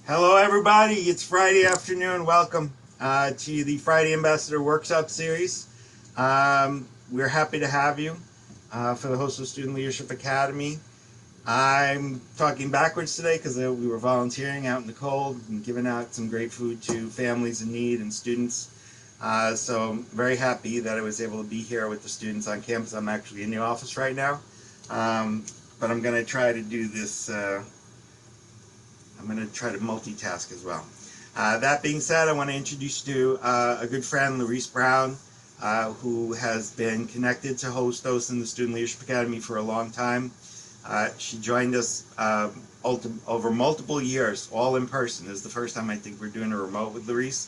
Hello, everybody. It's Friday afternoon. Welcome to the Friday Ambassador Workshop Series. We're happy to have you for the Hostos Student Leadership Academy. I'm talking backwards today because we were volunteering out in the cold and giving out some great food to families in need and students. So I'm very happy that I was able to be here with the students on campus. I'm actually in the office right now, but I'm going to try to do this. I'm going to try to multitask as well. That being said, I want to introduce you to a good friend, Lorise Brown, who has been connected to Hostos and the Student Leadership Academy for a long time. She joined us over multiple years, all in person. This is the first time I think we're doing a remote with Lorise.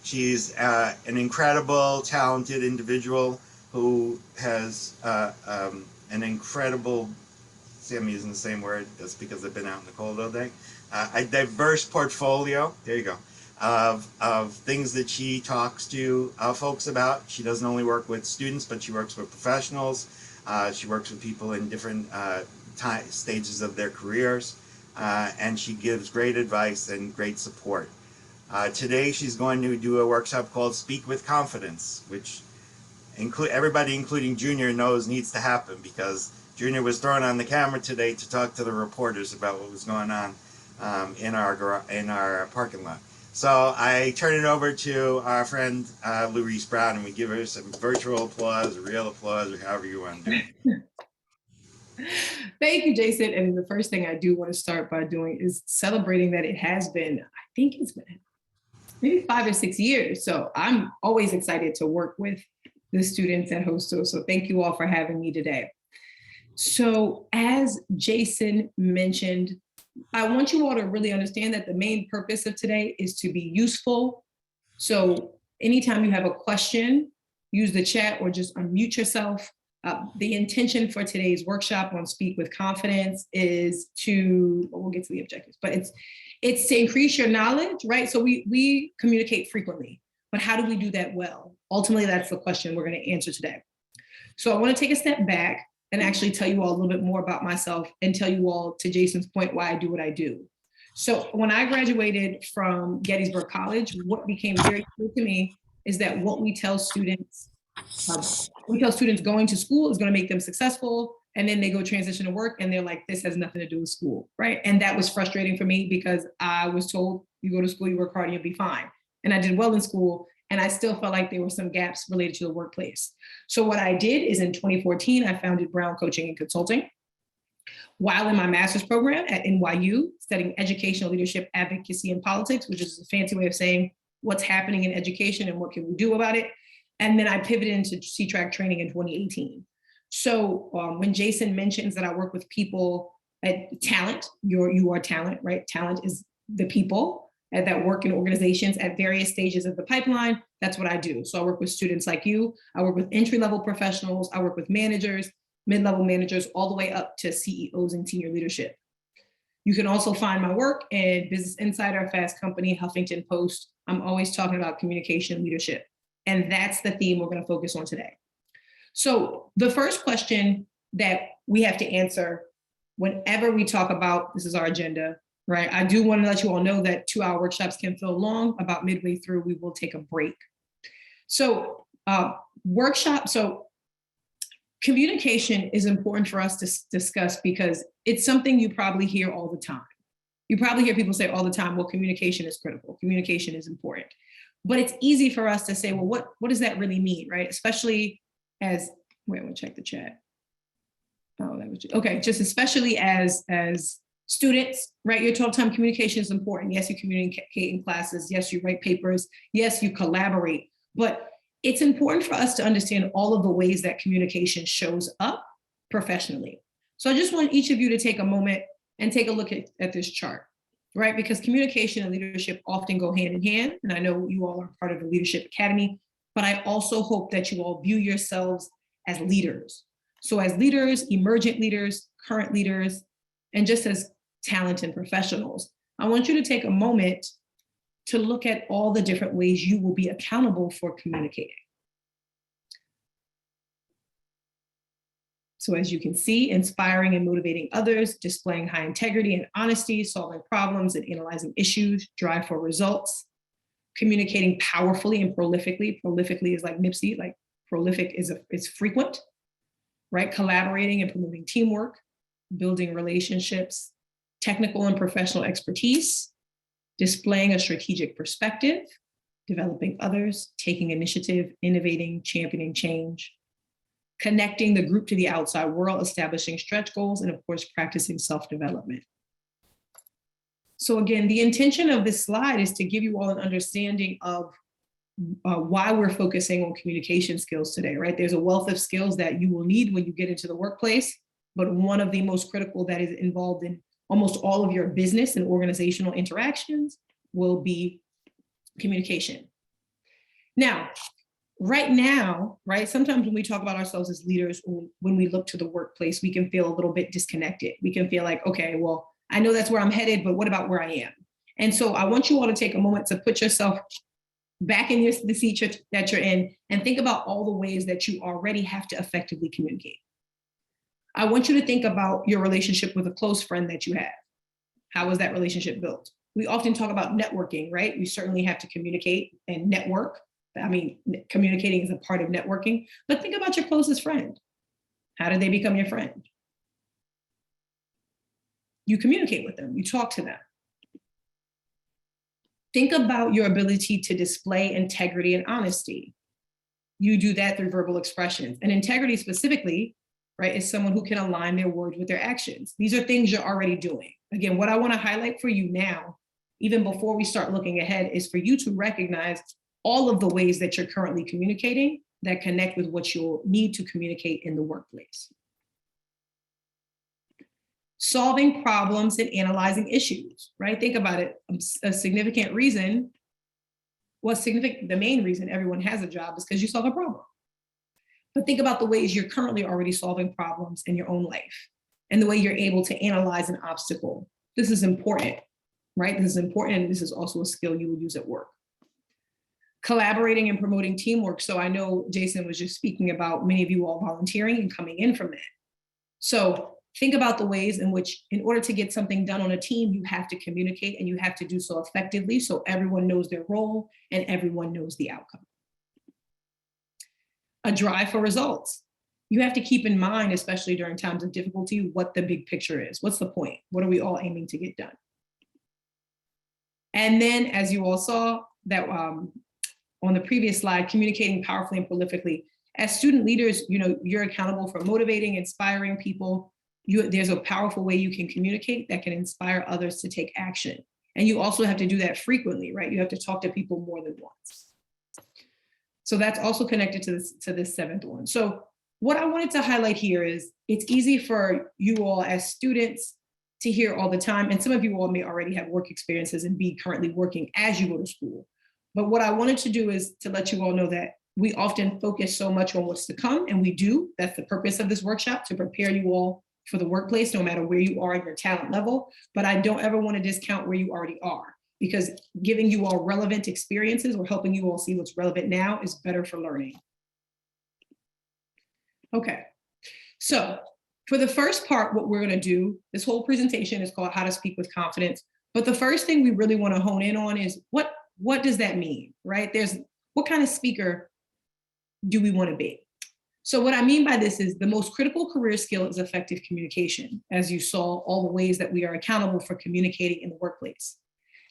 She's an incredible, talented individual who has an incredible, see, I'm using the same word, that's because I've been out in the cold all day, a diverse portfolio, there you go, of things that she talks to folks about. She doesn't only work with students, but she works with professionals. She works with people in different stages of their careers, and she gives great advice and great support. Today she's going to do a workshop called Speak with Confidence, which everybody, including Junior, knows needs to happen because Junior was thrown on the camera today to talk to the reporters about what was going on in our parking lot. So I turn it over to our friend Lorise Brown, and we give her some virtual applause, real applause, or however you want to do it. Thank you, Jason. And the first thing I do want to start by doing is celebrating that it has been, I think it's been maybe 5 or 6 years. So I'm always excited to work with the students at Hostos. So thank you all for having me today. So as Jason mentioned, I want you all to really understand that the main purpose of today is to be useful. So anytime you have a question, use the chat or just unmute yourself. The intention for today's workshop on Speak with Confidence is to, we'll get to the objectives, but it's to increase your knowledge, right? So we communicate frequently, but how do we do that well? Ultimately, that's the question we're going to answer today. So I want to take a step back and actually tell you all a little bit more about myself and tell you all, to Jason's point, why I do what I do. So when I graduated from Gettysburg College, what became very clear to me is that what we tell students going to school is going to make them successful, and then they go transition to work and they're like, this has nothing to do with school, right? And that was frustrating for me because I was told, you go to school, you work hard, and you'll be fine. And I did well in school, and I still felt like there were some gaps related to the workplace. So what I did is in 2014, I founded Brown Coaching and Consulting. While in my master's program at NYU, studying educational leadership, advocacy, and politics, which is a fancy way of saying what's happening in education and what can we do about it. And then I pivoted into C-Track training in 2018. So when Jason mentions that I work with people at talent, you are talent, right? Talent is the people that work in organizations at various stages of the pipeline. That's what I do. So I work with students like you. I work with entry-level professionals. I work with managers, mid-level managers, all the way up to CEOs and senior leadership. You can also find my work in Business Insider, Fast Company, Huffington Post. I'm always talking about communication leadership. And that's the theme we're going to focus on today. So the first question that we have to answer whenever we talk about, this is our agenda, right? I do want to let you all know that 2-hour workshops can feel long. About midway through, we will take a break. So communication is important for us to discuss because it's something you probably hear all the time. You probably hear people say all the time, well, communication is critical. Communication is important. But it's easy for us to say, well, what does that really mean, right? Especially as, wait, I'm gonna check the chat. Oh, that was, okay, just especially as students, right? Your total time communication is important. Yes, you communicate in classes. Yes, you write papers. Yes, you collaborate. But it's important for us to understand all of the ways that communication shows up professionally. So I just want each of you to take a moment and take a look at this chart, right? Because communication and leadership often go hand in hand. And I know you all are part of the Leadership Academy, but I also hope that you all view yourselves as leaders. So as leaders, emergent leaders, current leaders, and just as talented professionals, I want you to take a moment to look at all the different ways you will be accountable for communicating. So as you can see, inspiring and motivating others, displaying high integrity and honesty, solving problems and analyzing issues, drive for results, communicating powerfully and prolifically. Prolifically is like Nipsey, like prolific is frequent, right? Collaborating and promoting teamwork, building relationships, technical and professional expertise, displaying a strategic perspective, developing others, taking initiative, innovating, championing change, connecting the group to the outside world, establishing stretch goals, and of course, practicing self-development. So again, the intention of this slide is to give you all an understanding of why we're focusing on communication skills today, right? There's a wealth of skills that you will need when you get into the workplace, but one of the most critical that is involved in almost all of your business and organizational interactions will be communication. Now, right now, right, sometimes when we talk about ourselves as leaders, when we look to the workplace, we can feel a little bit disconnected. We can feel like, okay, well, I know that's where I'm headed, but what about where I am? And so I want you all to take a moment to put yourself back in the seat that you're in and think about all the ways that you already have to effectively communicate. I want you to think about your relationship with a close friend that you have. How was that relationship built? We often talk about networking, right? We certainly have to communicate and network. I mean, communicating is a part of networking, but think about your closest friend. How did they become your friend? You communicate with them, you talk to them. Think about your ability to display integrity and honesty. You do that through verbal expressions. And integrity specifically, right, is someone who can align their words with their actions. These are things you're already doing. Again, what I want to highlight for you now, even before we start looking ahead, is for you to recognize all of the ways that you're currently communicating that connect with what you'll need to communicate in the workplace. Solving problems and analyzing issues, right? Think about it. A significant reason, the main reason everyone has a job is because you solve a problem. But think about the ways you're currently already solving problems in your own life and the way you're able to analyze an obstacle. This is important, right? This is important, and this is also a skill you will use at work. Collaborating and promoting teamwork. So I know Jason was just speaking about many of you all volunteering and coming in from that. So think about the ways in which, in order to get something done on a team, you have to communicate and you have to do so effectively so everyone knows their role and everyone knows the outcome. A drive for results. You have to keep in mind, especially during times of difficulty, what the big picture is. What's the point? What are we all aiming to get done? And then, as you all saw, that on the previous slide, communicating powerfully and prolifically. As student leaders, you're accountable for motivating, inspiring people. There's a powerful way you can communicate that can inspire others to take action. And you also have to do that frequently, right? You have to talk to people more than once. So that's also connected to this seventh one. So what I wanted to highlight here is it's easy for you all as students to hear all the time. And some of you all may already have work experiences and be currently working as you go to school. But what I wanted to do is to let you all know that we often focus so much on what's to come, and we do. That's the purpose of this workshop, to prepare you all for the workplace, no matter where you are in your talent level. But I don't ever want to discount where you already are, because giving you all relevant experiences or helping you all see what's relevant now is better for learning. Okay, so for the first part, what we're going to do, this whole presentation is called How to Speak with Confidence. But the first thing we really want to hone in on is what does that mean, right? What kind of speaker do we want to be? So what I mean by this is the most critical career skill is effective communication. As you saw, all the ways that we are accountable for communicating in the workplace.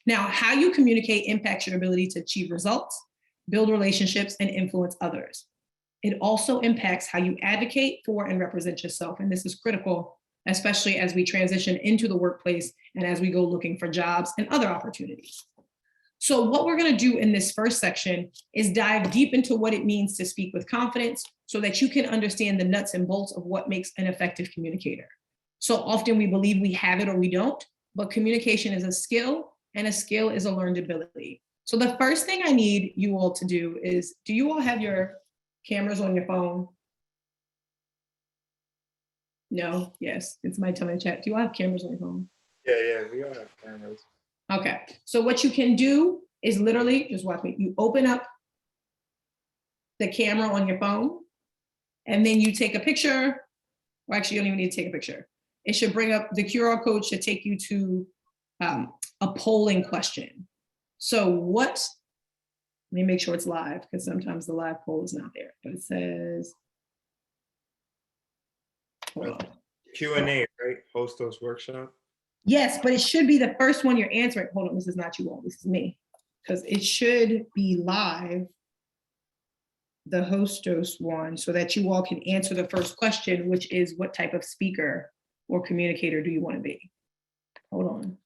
Now, how you communicate impacts your ability to achieve results, build relationships, and influence others. It also impacts how you advocate for and represent yourself. And this is critical, especially as we transition into the workplace and as we go looking for jobs and other opportunities. So what we're going to do in this first section is dive deep into what it means to speak with confidence so that you can understand the nuts and bolts of what makes an effective communicator. So often we believe we have it or we don't, but communication is a skill, and a skill is a learned ability. So the first thing I need you all to do is, do you all have your cameras on your phone? No? Yes. It's my time in chat. Do you all have cameras on your phone? Yeah, we all have cameras. Okay. So what you can do is literally, just watch me. You open up the camera on your phone, and then you take a picture or actually you don't even need to take a picture. It should bring up, the QR code should take you to a polling question. So let me make sure it's live, because sometimes the live poll is not there, but it says, hold on. Q&A, right? Hostos workshop. Yes, but it should be the first one you're answering. Hold on, this is not you all, this is me. Because it should be live, the Hostos one, so that you all can answer the first question, which is what type of speaker or communicator do you want to be? Hold on.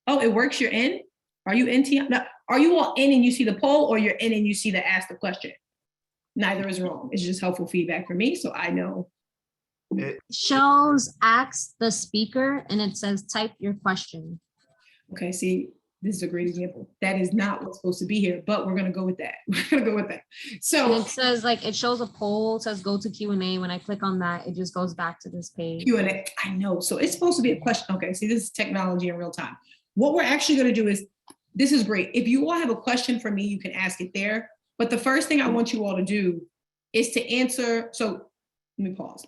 Oh, it works, you're in? Are you in, Tiana? No, are you all in and you see the poll, or you're in and you see the ask the question? Neither is wrong. It's just helpful feedback for me, so I know. It shows ask the speaker and it says type your question. Okay, see, this is a great example. That is not what's supposed to be here, but we're gonna go with that. We're gonna go with that. So And it says like, it shows a poll, it says go to Q&A. When I click on that, it just goes back to this page. Q&A, I know. So it's supposed to be a question. Okay, see, this is technology in real time. What we're actually gonna do is, this is great. If you all have a question for me, you can ask it there. But the first thing I want you all to do is to answer. So let me pause.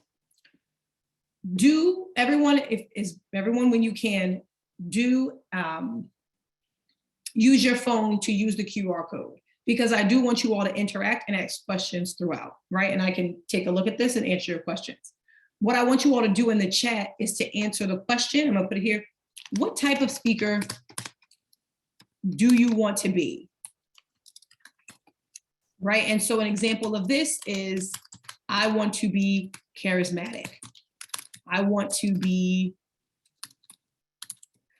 Do everyone, when you can, do use your phone to use the QR code, because I do want you all to interact and ask questions throughout, right? And I can take a look at this and answer your questions. What I want you all to do in the chat is to answer the question. I'm gonna put it here. What type of speaker do you want to be? Right, and so an example of this is, I want to be charismatic. I want to be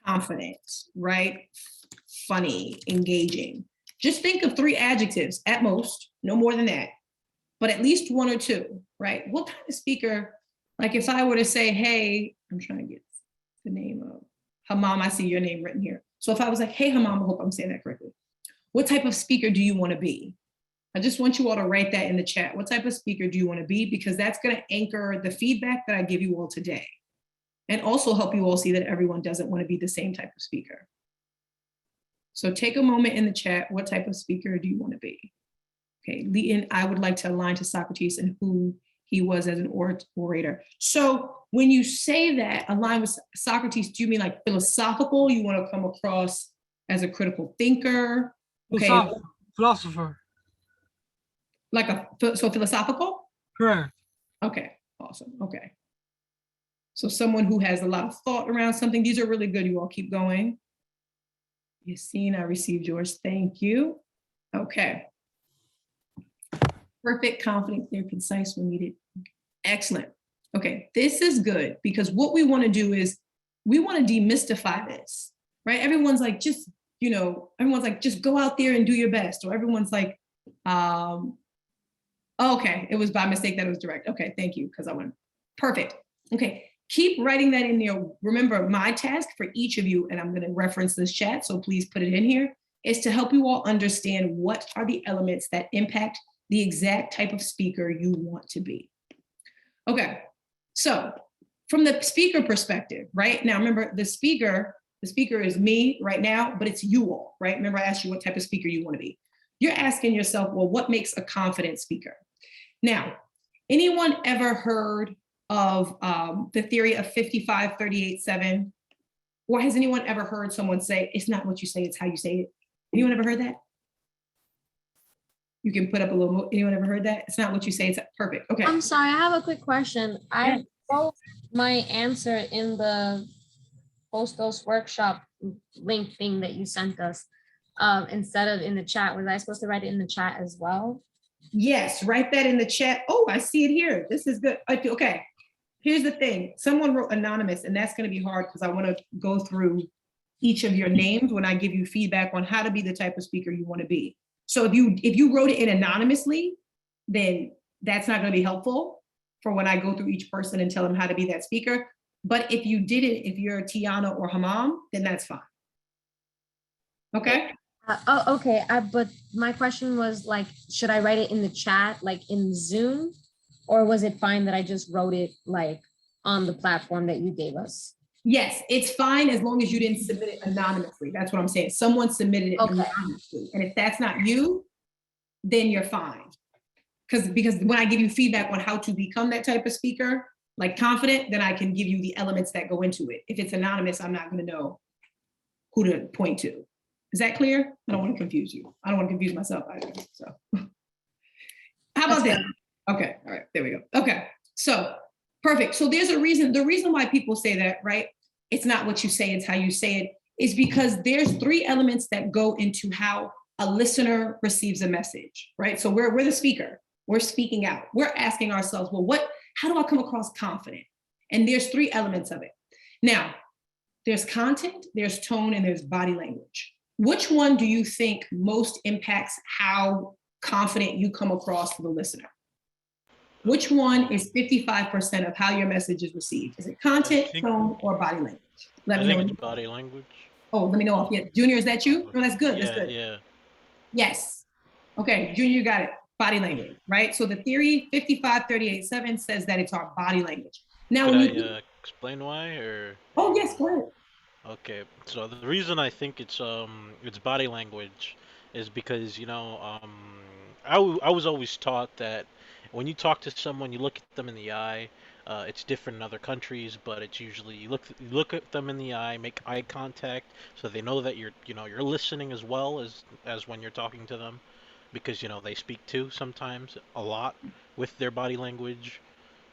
confident, right? Funny, engaging. Just think of 3 adjectives at most, no more than that, but at least 1 or 2, right? What kind of speaker, like if I were to say, hey, I'm trying to get the name of Hamam, I see your name written here. So if I was like, hey, Hamam, I hope I'm saying that correctly. What type of speaker do you want to be? I just want you all to write that in the chat. What type of speaker do you want to be? Because that's going to anchor the feedback that I give you all today. And also help you all see that everyone doesn't want to be the same type of speaker. So take a moment in the chat. What type of speaker do you want to be? Okay, Leon, I would like to align to Socrates and who he was as an orator. So when you say that, align with Socrates, do you mean like philosophical? You want to come across as a critical thinker? Okay. Philosopher. Like so philosophical? Correct. Okay, awesome, okay. So someone who has a lot of thought around something. These are really good, you all keep going. Yassine, I received yours, thank you. Okay. Perfect, confident, clear, concise when needed. Excellent. Okay, this is good, because what we want to do is, we want to demystify this, right? Everyone's like, just, everyone's like, just go out there and do your best. Or everyone's like, okay, it was by mistake that it was direct. Okay, thank you, because I went, perfect. Okay, keep writing that in there. Remember, my task for each of you, and I'm gonna reference this chat, so please put it in here, is to help you all understand what are the elements that impact the exact type of speaker you want to be. Okay, so from the speaker perspective, right? Now remember, the speaker is me right now, but it's you all, right? Remember I asked you what type of speaker you want to be. You're asking yourself, well, what makes a confident speaker? Now, anyone ever heard of the theory of 55-38-7? Or has anyone ever heard someone say, it's not what you say, it's how you say it? Anyone ever heard that? You can put up a little more. Anyone ever heard that? It's not what you say, it's perfect. Okay. I'm sorry, I have a quick question. I wrote my answer in the Hostos workshop link thing that you sent us instead of in the chat. Was I supposed to write it in the chat as well? Yes, write that in the chat. Oh, I see it here. This is good. Okay, here's the thing. Someone wrote anonymous, and that's going to be hard because I want to go through each of your names when I give you feedback on how to be the type of speaker you want to be. So if you wrote it in anonymously, then that's not going to be helpful for when I go through each person and tell them how to be that speaker. But if you did it, if you're Tiana or Hamam, then that's fine. Okay. Okay. But my question was like, should I write it in the chat, like in Zoom, or was it fine that I just wrote it like on the platform that you gave us? Yes, it's fine as long as you didn't submit it anonymously. That's what I'm saying. Someone submitted it anonymously. And if that's not you, then you're fine. Because when I give you feedback on how to become that type of speaker, like confident, then I can give you the elements that go into it. If it's anonymous, I'm not going to know who to point to. Is that clear? I don't want to confuse you. I don't want to confuse myself either. So how about that? Okay, all right, there we go. Okay, so perfect. So there's a reason, the reason why people say that, right? It's not what you say, it's how you say it, is because there's 3 elements that go into how a listener receives a message, right? So we're the speaker, we're speaking out. We're asking ourselves, well, how do I come across confident? And there's 3 elements of it. Now, there's content, there's tone, and there's body language. Which one do you think most impacts how confident you come across to the listener? Which one is 55% of how your message is received? Is it content, tone, or body language? Let me know. I think it's body language. Oh, let me know. Yeah, Junior, is that you? No, that's good. Yeah, That's good. yeah. Yes. Okay, Junior, you got it. Body language, right? So the theory 55-38-7 says that it's our body language. Now, Could when I explain why, or? Oh, yes, go ahead. Okay, so the reason I think it's body language is because I was always taught that when you talk to someone, you look at them in the eye. It's different in other countries, but it's usually you look at them in the eye, make eye contact, so they know that you're listening as well as when you're talking to them, because they speak too sometimes a lot with their body language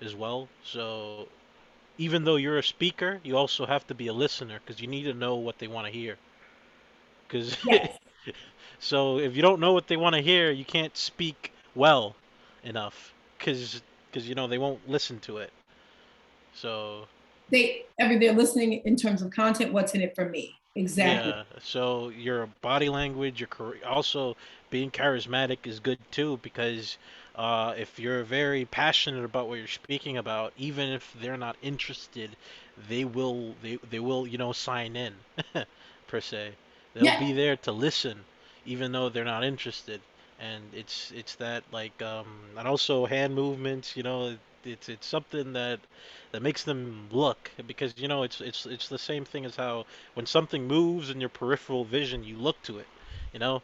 as well. So even though you're a speaker, you also have to be a listener because you need to know what they want to hear. Because Yes. so if you don't know what they want to hear, you can't speak well enough because they won't listen to it. So They're listening in terms of content, what's in it for me. Exactly. yeah, so your body language, also being charismatic is good too because if you're very passionate about what you're speaking about, even if they're not interested, they will sign in per se. They'll Yeah. be there to listen, even though they're not interested. And it's that like and also hand movements, it's something that makes them look because it's the same thing as how when something moves in your peripheral vision, you look to it, you know?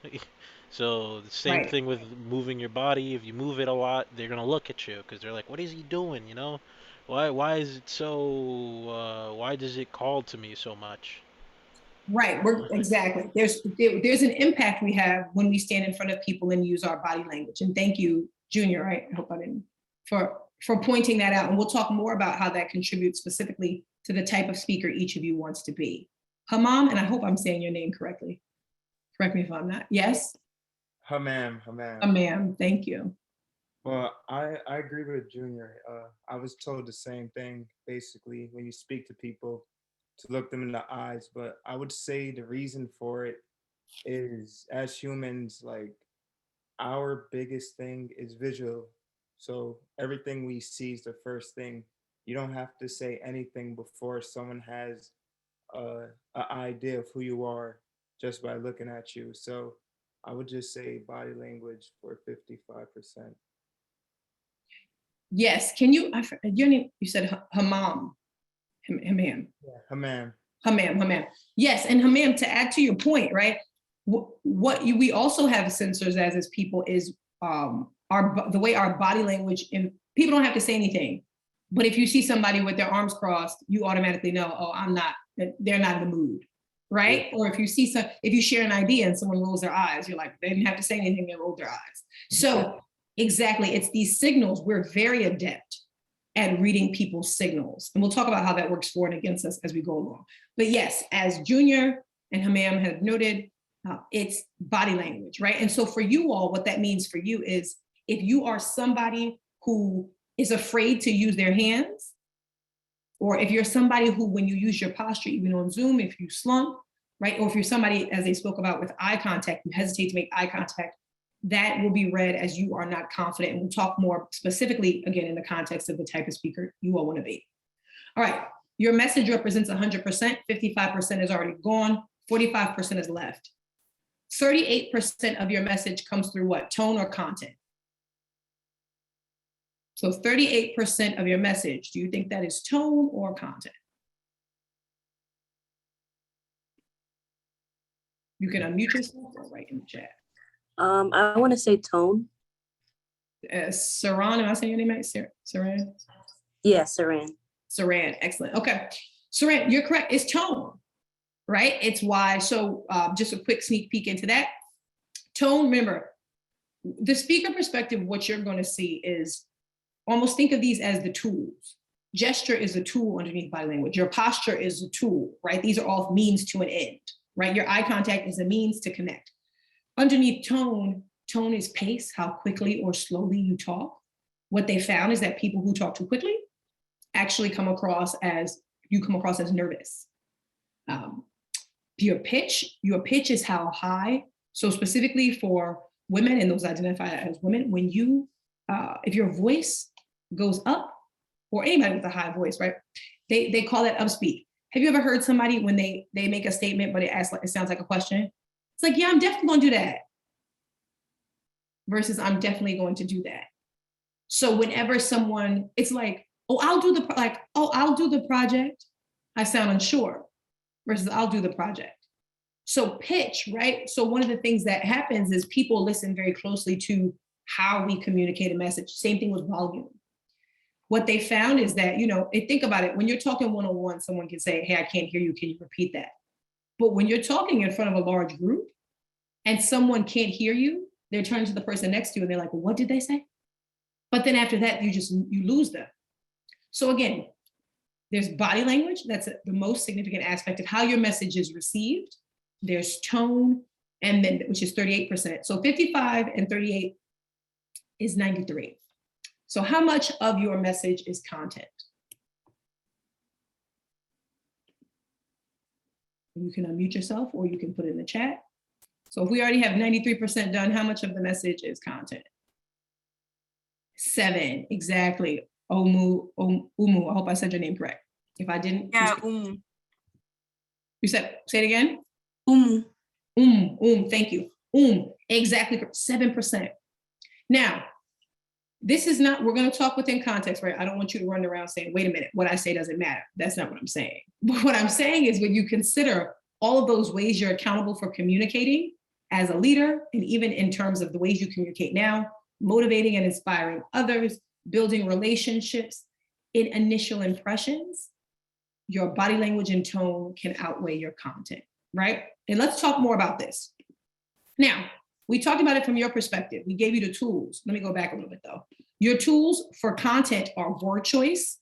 So the same Right. thing with moving your body. If you move it a lot, they're gonna look at you because they're like, "What is he doing?" Why is it so? Why does it call to me so much? Right. We're exactly. There's an impact we have when we stand in front of people and use our body language. And thank you, Junior. Right. I hope I didn't for pointing that out. And we'll talk more about how that contributes specifically to the type of speaker each of you wants to be. Hamam, and I hope I'm saying your name correctly. Correct me if I'm not. Yes. Hamam. Hamam. Thank you. Well, I agree with Junior. I was told the same thing, basically, when you speak to people, to look them in the eyes. But I would say the reason for it is, as humans, like, our biggest thing is visual. So everything we see is the first thing. You don't have to say anything before someone has an idea of wwho you are just by looking at you. So I would just say body language for 55%. Yes. Can you? Your name? You said Hamam. Hamam. Yeah, Hamam. Hamam. Yes, and Hamam, to add to your point, right? We also have sensors as people is the way our body language, and people don't have to say anything, but if you see somebody with their arms crossed, you automatically know, oh, they're not in the mood, right? Or if you share an idea and someone rolls their eyes, you're like, they didn't have to say anything, they rolled their eyes. So exactly, it's these signals. We're very adept at reading people's signals. And we'll talk about how that works for and against us as we go along. But yes, as Junior and Hamam have noted, it's body language, right? And so for you all, what that means for you is if you are somebody who is afraid to use their hands, or if you're somebody who, when you use your posture, even on Zoom, if you slump, right? Or if you're somebody, as they spoke about with eye contact, you hesitate to make eye contact, that will be read as you are not confident. And we'll talk more specifically, again, in the context of the type of speaker you all want to be. All right, your message represents 100%, 55% is already gone, 45% is left. 38% of your message comes through what? Tone or content? So 38% of your message, do you think that is tone or content? You can unmute yourself or write in the chat. I want to say tone. Saran, am I saying your name right? Saran? Yeah, Saran. Saran, excellent. Okay. Saran, you're correct. It's tone, right? It's why. So just a quick sneak peek into that. Tone, remember, the speaker perspective, what you're going to see is almost think of these as the tools. Gesture is a tool underneath body language. Your posture is a tool, right? These are all means to an end, right? Your eye contact is a means to connect. Underneath tone, tone is pace, how quickly or slowly you talk. What they found is that people who talk too quickly actually come across as nervous. Your pitch is how high. So specifically for women and those identify as women, when you, if your voice goes up, or anybody with a high voice, right? They call that upspeak. Have you ever heard somebody when they make a statement, but it sounds like a question? It's like, yeah, I'm definitely gonna do that. Versus I'm definitely going to do that. So whenever someone, it's like, oh, I'll do the project. I sound unsure versus I'll do the project. So pitch, right? So one of the things that happens is people listen very closely to how we communicate a message. Same thing with volume. What they found is that, think about it. When you're talking one-on-one, someone can say, hey, I can't hear you. Can you repeat that? But when you're talking in front of a large group and someone can't hear you, they're turning to the person next to you and they're like, well, what did they say? But then after that, you lose them. So again, there's body language. That's the most significant aspect of how your message is received. There's tone, and then which is 38%. So 55 and 38 is 93. So how much of your message is content? You can unmute yourself or you can put it in the chat. So if we already have 93% done, how much of the message is content? 7, exactly. Umu, I hope I said your name correct. If I didn't. Yeah, Umu. You said, say it again? Umu. Thank you. Exactly, 7%. Now, this is not, we're going to talk within context, right? I don't want you to run around saying, wait a minute, what I say doesn't matter. That's not what I'm saying. But what I'm saying is when you consider all of those ways you're accountable for communicating as a leader, and even in terms of the ways you communicate now, motivating and inspiring others, building relationships, in initial impressions, your body language and tone can outweigh your content, right? And let's talk more about this. Now, we talked about it from your perspective. We gave you the tools. Let me go back a little bit though. Your tools for content are word choice.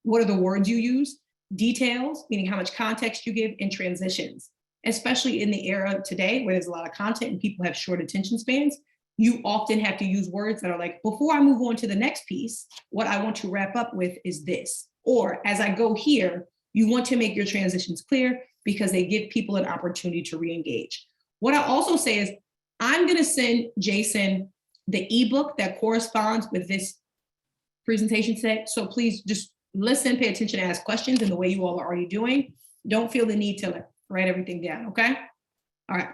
What are the words you use? Details, meaning how much context you give, and transitions. Especially in the era today where there's a lot of content and people have short attention spans, you often have to use words that are like, before I move on to the next piece, what I want to wrap up with is this. Or as I go here, you want to make your transitions clear because they give people an opportunity to re-engage. What I also say is, I'm going to send Jason the ebook that corresponds with this presentation set. So please just listen, pay attention, ask questions in the way you all are already doing. Don't feel the need to write everything down, okay? All right.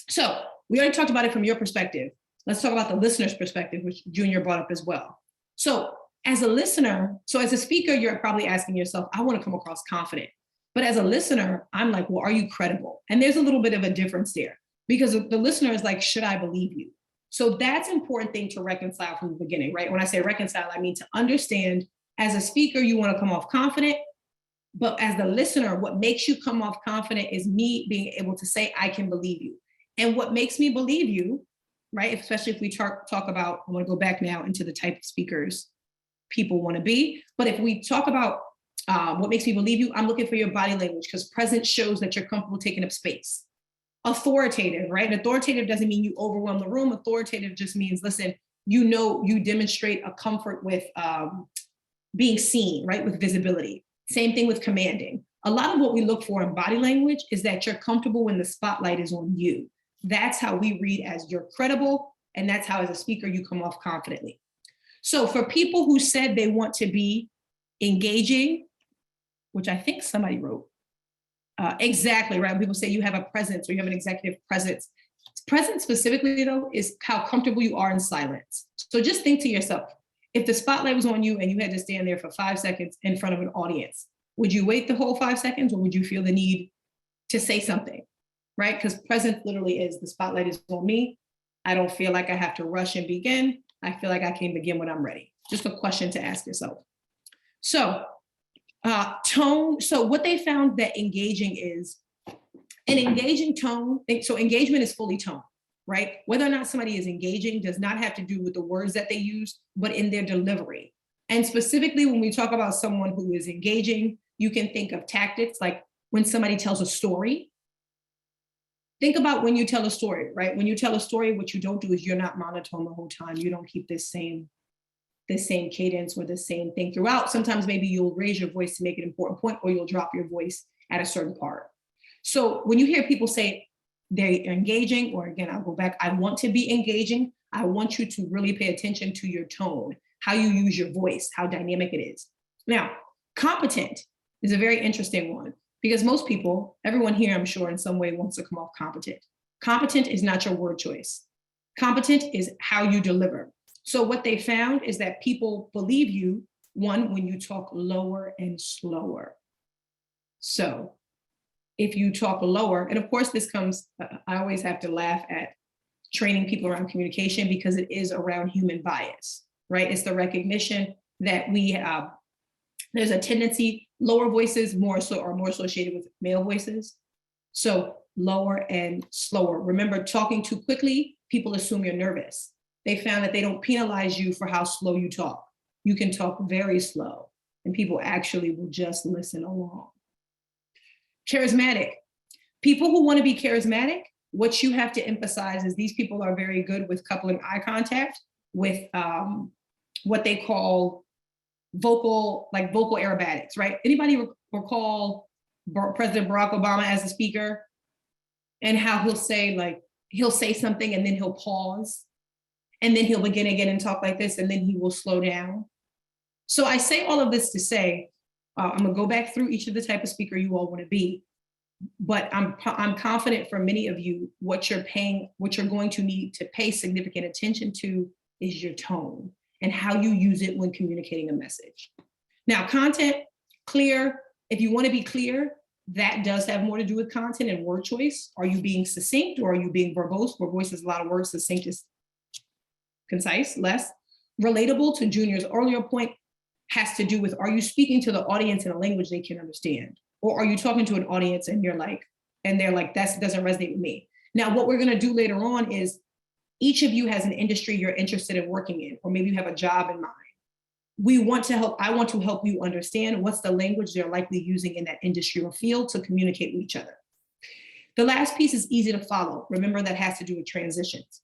So we already talked about it from your perspective. Let's talk about the listener's perspective, which Junior brought up as well. So as a listener, so as a speaker, you're probably asking yourself, I want to come across confident. But as a listener, I'm like, well, are you credible? And there's a little bit of a difference there because the listener is like, should I believe you? So that's an important thing to reconcile from the beginning, right? When I say reconcile, I mean to understand as a speaker, you want to come off confident, but as the listener, what makes you come off confident is me being able to say, I can believe you. And what makes me believe you, right? Especially if we talk about, I want to go back now into the type of speakers people want to be. But if we talk about what makes me believe you, I'm looking for your body language because presence shows that you're comfortable taking up space. Authoritative, right? And authoritative doesn't mean you overwhelm the room. Authoritative just means, listen, you demonstrate a comfort with being seen, right? With visibility. Same thing with commanding. A lot of what we look for in body language is that you're comfortable when the spotlight is on you. That's how we read as you're credible. And that's how as a speaker, you come off confidently. So for people who said they want to be engaging, which I think somebody wrote, exactly, right? People say you have a presence or you have an executive presence. Presence specifically though, is how comfortable you are in silence. So just think to yourself, if the spotlight was on you and you had to stand there for 5 seconds in front of an audience, would you wait the whole 5 seconds or would you feel the need to say something, right? Because presence literally is the spotlight is on me. I don't feel like I have to rush and begin. I feel like I can begin when I'm ready. Just a question to ask yourself. So tone, so what they found that engaging is an engaging tone. So engagement is fully tone, right? Whether or not somebody is engaging does not have to do with the words that they use, but in their delivery. And specifically, when we talk about someone who is engaging, you can think of tactics like when somebody tells a story. Think about when you tell a story, right? When you tell a story, what you don't do is you're not monotone the whole time. You don't keep this same cadence or the same thing throughout. Sometimes maybe you'll raise your voice to make an important point, or you'll drop your voice at a certain part. So when you hear people say they're engaging, or again, I'll go back, I want to be engaging, I want you to really pay attention to your tone, how you use your voice, how dynamic it is. Now, competent is a very interesting one, because most people, everyone here, I'm sure in some way wants to come off competent. Competent is not your word choice. Competent is how you deliver. So what they found is that people believe you, one, when you talk lower and slower. So if you talk lower, and of course this comes, I always have to laugh at training people around communication, because it is around human bias, right? It's the recognition that there's a tendency, lower voices are more associated with male voices. So lower and slower. Remember, talking too quickly, people assume you're nervous. They found that they don't penalize you for how slow you talk. You can talk very slow and people actually will just listen along. Charismatic. People who want to be charismatic, what you have to emphasize is these people are very good with coupling eye contact with what they call vocal aerobatics, right? Anybody recall President Barack Obama as a speaker and how he'll say something and then he'll pause and then he'll begin again and talk like this and then he will slow down. So I say all of this to say, I'm gonna go back through each of the type of speaker you all want to be, but I'm confident for many of you, what you're going to need to pay significant attention to is your tone and how you use it when communicating a message. Now, content, clear. If you want to be clear, that does have more to do with content and word choice. Are you being succinct or are you being verbose? Verbose is a lot of words, succinct is concise, less. Relatable, to Junior's earlier point, has to do with, are you speaking to the audience in a language they can understand? Or are you talking to an audience and they're like, that doesn't resonate with me. Now, what we're gonna do later on is each of you has an industry you're interested in working in, or maybe you have a job in mind. I want to help you understand what's the language they're likely using in that industry or field to communicate with each other. The last piece is easy to follow. Remember, that has to do with transitions.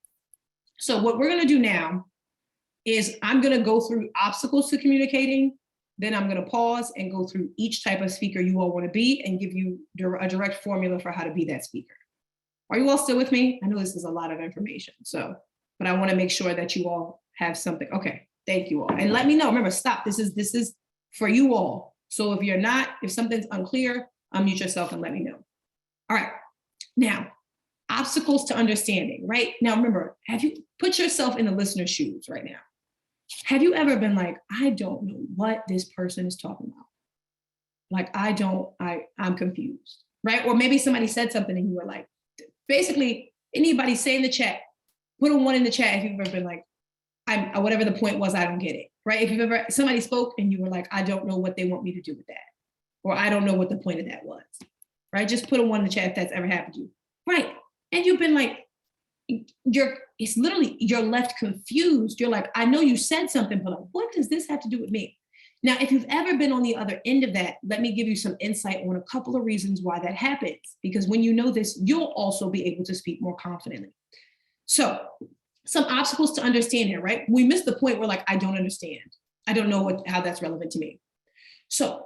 So what we're gonna do now is I'm gonna go through obstacles to communicating, then I'm gonna pause and go through each type of speaker you all wanna be and give you a direct formula for how to be that speaker. Are you all still with me? I know this is a lot of information, but I wanna make sure that you all have something. Okay, thank you all. And let me know, remember, stop, this is for you all. So if something's unclear, unmute yourself and let me know. All right, now, obstacles to understanding, right? Now remember, have you put yourself in the listener's shoes right now? Have you ever been like, I don't know what this person is talking about? Like, I'm confused, right? Or maybe somebody said something and you were like, basically, anybody say in the chat, put a 1 in the chat if you've ever been like, whatever the point was, I don't get it, right? If somebody spoke and you were like, I don't know what they want me to do with that, or I don't know what the point of that was, right? Just put a 1 in the chat if that's ever happened to you, right? And you've been like, you're left confused. You're like, I know you said something, but like, what does this have to do with me? Now, if you've ever been on the other end of that, let me give you some insight on a couple of reasons why that happens. Because when you know this, you'll also be able to speak more confidently. So some obstacles to understand here, right? We missed the point where like, I don't understand. I don't know how that's relevant to me. So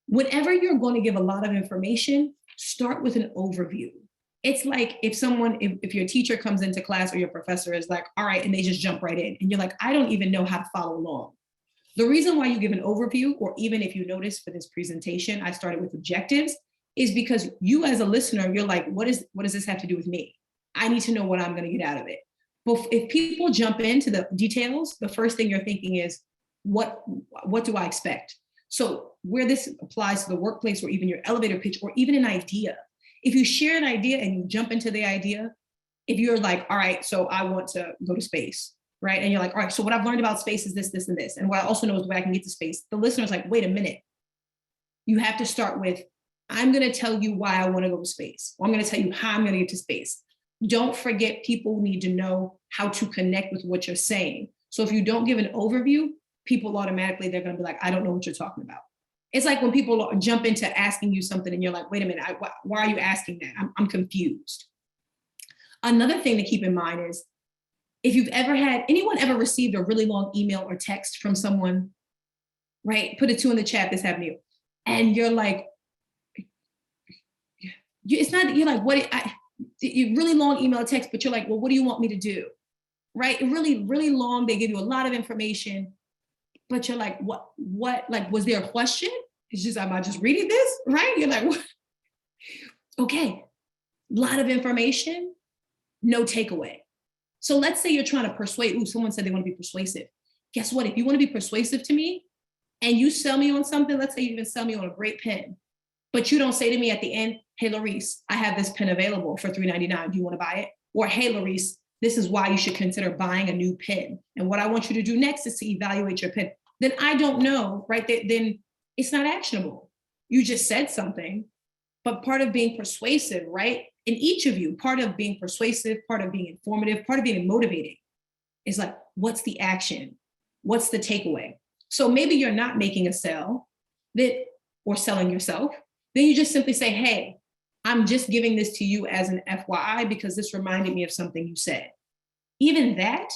whenever you're going to give a lot of information, start with an overview. It's like if your teacher comes into class or your professor is like, all right, and they just jump right in and you're like, I don't even know how to follow along. The reason why you give an overview, or even if you notice for this presentation, I started with objectives, is because you as a listener, you're like, what does this have to do with me? I need to know what I'm gonna get out of it. But if people jump into the details, the first thing you're thinking is, what do I expect? So where this applies to the workplace or even your elevator pitch or even an idea, if you share an idea and you jump into the idea, if you're like, all right, so I want to go to space, right? And you're like, all right, so what I've learned about space is this, this, and this. And what I also know is the way I can get to space. The listener's like, wait a minute. You have to start with, I'm going to tell you why I want to go to space. Or I'm going to tell you how I'm going to get to space. Don't forget, people need to know how to connect with what you're saying. So if you don't give an overview, people automatically, they're going to be like, I don't know what you're talking about. It's like when people jump into asking you something and you're like, wait a minute, why are you asking that? I'm confused. Another thing to keep in mind is, if you've ever had, anyone ever received a really long email or text from someone, right? Put a 2 in the chat, this happened to you. And you're like, it's not, you're like, you really long email or text, but you're like, well, what do you want me to do? Right? Really, really long. They give you a lot of information, but you're like, what, like, was there a question? It's just, am I just reading this? Right? You're like, what? Okay, a lot of information, no takeaway. So let's say you're trying to persuade, someone said they want to be persuasive. Guess what? If you want to be persuasive to me and you sell me on something, let's say you even sell me on a great pen, but you don't say to me at the end, hey, Lorise, I have this pen available for $3.99. Do you want to buy it? Or, hey, Lorise, this is why you should consider buying a new pen. And what I want you to do next is to evaluate your pen. Then I don't know, right? Then it's not actionable. You just said something, but part of being persuasive, right? In each of you, part of being persuasive, part of being informative, part of being motivating is like, what's the action? What's the takeaway? So maybe you're not making a sale or selling yourself. Then you just simply say, hey, I'm just giving this to you as an FYI because this reminded me of something you said. Even that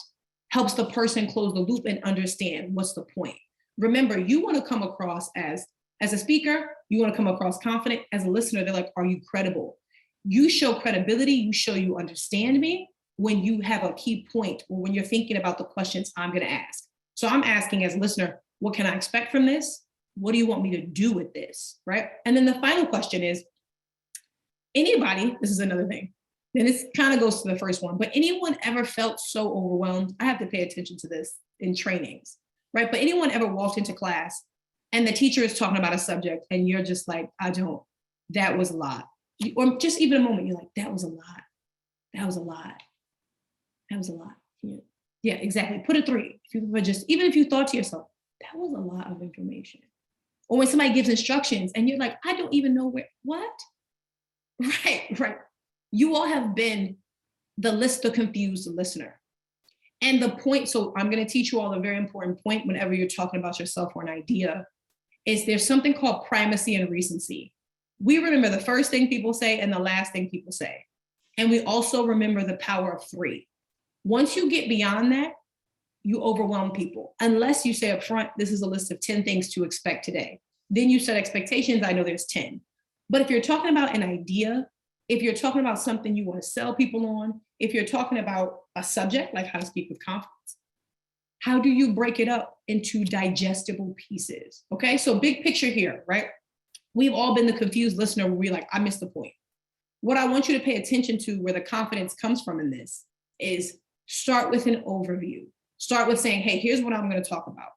helps the person close the loop and understand what's the point. Remember, you want to come across as a speaker, you want to come across confident. As a listener, they're like, are you credible? You show credibility, you show you understand me when you have a key point or when you're thinking about the questions I'm going to ask. So I'm asking as a listener, what can I expect from this? What do you want me to do with this, right? And then the final question is, anybody, this is another thing, and this kind of goes to the first one, but anyone ever felt so overwhelmed? I have to pay attention to this in trainings, right? But anyone ever walked into class and the teacher is talking about a subject and you're just like, that was a lot. Or just even a moment, you're like, that was a lot. That was a lot. That was a lot. Yeah, exactly. Put a 3. Even if you thought to yourself, that was a lot of information. Or when somebody gives instructions and you're like, I don't even know what? Right. You all have been the confused listener. And the point, so I'm going to teach you all a very important point whenever you're talking about yourself or an idea, is there's something called primacy and recency. We remember the first thing people say and the last thing people say. And we also remember the power of 3. Once you get beyond that, you overwhelm people. Unless you say up front, this is a list of 10 things to expect today. Then you set expectations, I know there's 10. But if you're talking about an idea, if you're talking about something you want to sell people on, if you're talking about a subject like how to speak with confidence, how do you break it up into digestible pieces? Okay, so big picture here, right? We've all been the confused listener where we're like, I missed the point. What I want you to pay attention to, where the confidence comes from in this, is start with an overview. Start with saying, hey, here's what I'm going to talk about.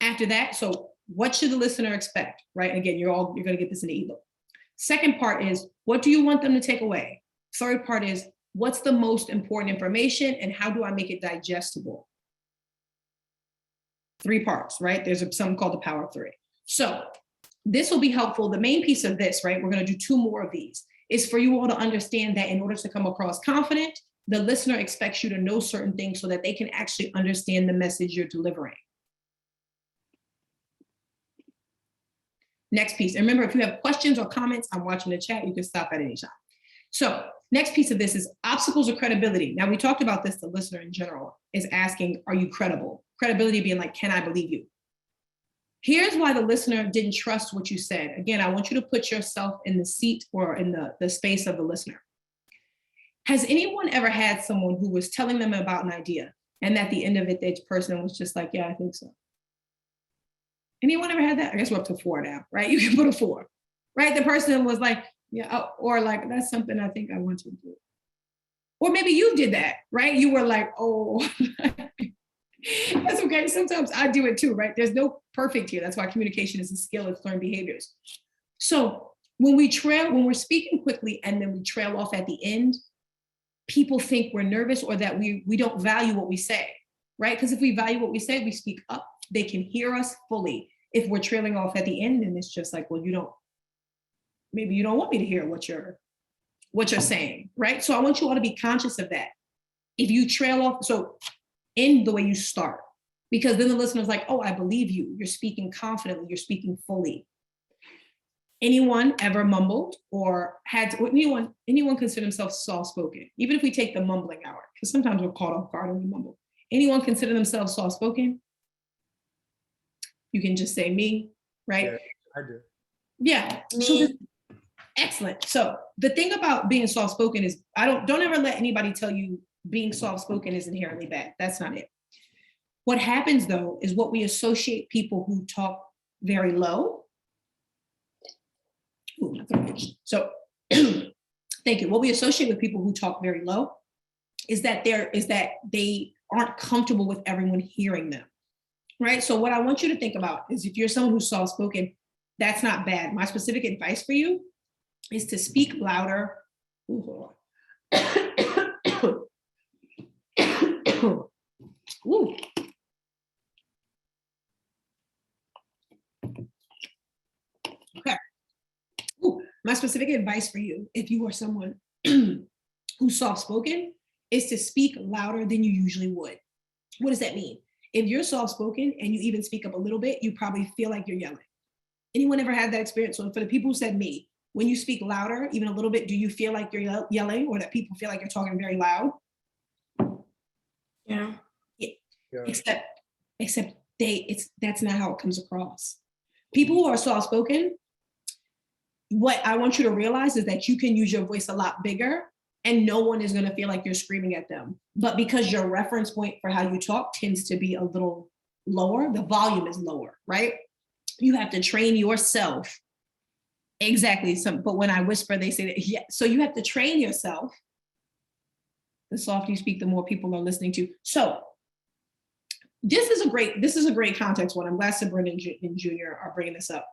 After that, so what should the listener expect, right? Again, you're going to get this in the ebook. Second part is, what do you want them to take away? Third part is, what's the most important information and how do I make it digestible? 3 parts, right? There's something called the power of 3. So this will be helpful. The main piece of this, right? We're going to do 2 more of these, is for you all to understand that in order to come across confident, the listener expects you to know certain things so that they can actually understand the message you're delivering. Next piece. And remember, if you have questions or comments, I'm watching the chat, you can stop at any time. So next piece of this is obstacles of credibility. Now we talked about this, the listener in general is asking, are you credible? Credibility being like, can I believe you? Here's why the listener didn't trust what you said. Again, I want you to put yourself in the seat or in the space of the listener. Has anyone ever had someone who was telling them about an idea and at the end of it, the person was just like, yeah, I think so. Anyone ever had that? I guess we're up to 4 now, right? You can put a 4, right? The person was like, yeah, or like, that's something I think I want to do. Or maybe you did that, right? You were like, oh, that's okay. Sometimes I do it too, right? There's no perfect here. That's why communication is a skill, it's learned behaviors. So when we're speaking quickly and then we trail off at the end, people think we're nervous or that we don't value what we say. right? Because if we value what we say, we speak up. They can hear us fully. If we're trailing off at the end, then it's just like, well, maybe you don't want me to hear what you're saying, right? So I want you all to be conscious of that. If you trail off, so end the way you start, because then the listener's like, oh, I believe you. You're speaking confidently. You're speaking fully. Anyone ever mumbled or anyone consider themselves soft-spoken? Even if we take the mumbling out, because sometimes we're caught off guard when we mumble. Anyone consider themselves soft-spoken? You can just say me, right? Yeah, I do. Yeah. Me. So excellent. So the thing about being soft-spoken is don't ever let anybody tell you being soft-spoken is inherently bad. That's not it. What happens though is what we associate people who talk very low. Ooh, my throat itched. So thank you. What we associate with people who talk very low is that they aren't comfortable with everyone hearing them. Right. So what I want you to think about is if you're someone who's soft-spoken, that's not bad. My specific advice for you is to speak louder. Ooh, hold on. Ooh. Okay. Ooh. My specific advice for you, if you are someone who's soft-spoken, is to speak louder than you usually would. What does that mean? If you're soft-spoken and you even speak up a little bit, you probably feel like you're yelling. Anyone ever had that experience? So for the people who said me, when you speak louder, even a little bit, do you feel like you're yelling or that people feel like you're talking very loud? Yeah. Yeah. Except that's not how it comes across. People who are soft-spoken, what I want you to realize is that you can use your voice a lot bigger and no one is going to feel like you're screaming at them. But because your reference point for how you talk tends to be a little lower, the volume is lower, right? You have to train yourself. Exactly. But when I whisper, they say that, yeah. So you have to train yourself. The softer you speak, the more people are listening to. So this is a great context one. I'm glad Sabrina and Junior are bringing this up.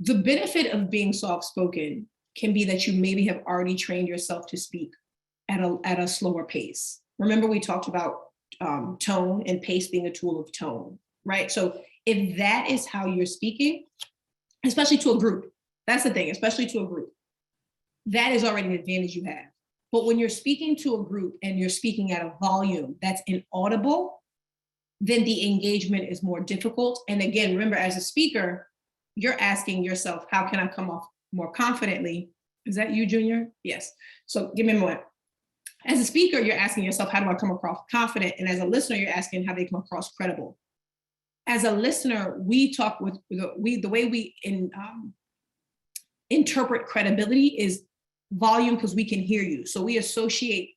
The benefit of being soft-spoken can be that you maybe have already trained yourself to speak at a slower pace. Remember we talked about tone and pace being a tool of tone, right? So if that is how you're speaking, especially to a group, that's the thing, especially to a group, that is already an advantage you have. But when you're speaking to a group and you're speaking at a volume that's inaudible, then the engagement is more difficult. And again, remember, as a speaker, you're asking yourself, how can I come off more confidently? Is that you, Junior? Yes. So give me a moment. As a speaker, you're asking yourself, how do I come across confident? And as a listener, you're asking, how do they come across credible? As a listener, we talk with the way we interpret credibility is volume, because we can hear you. So we associate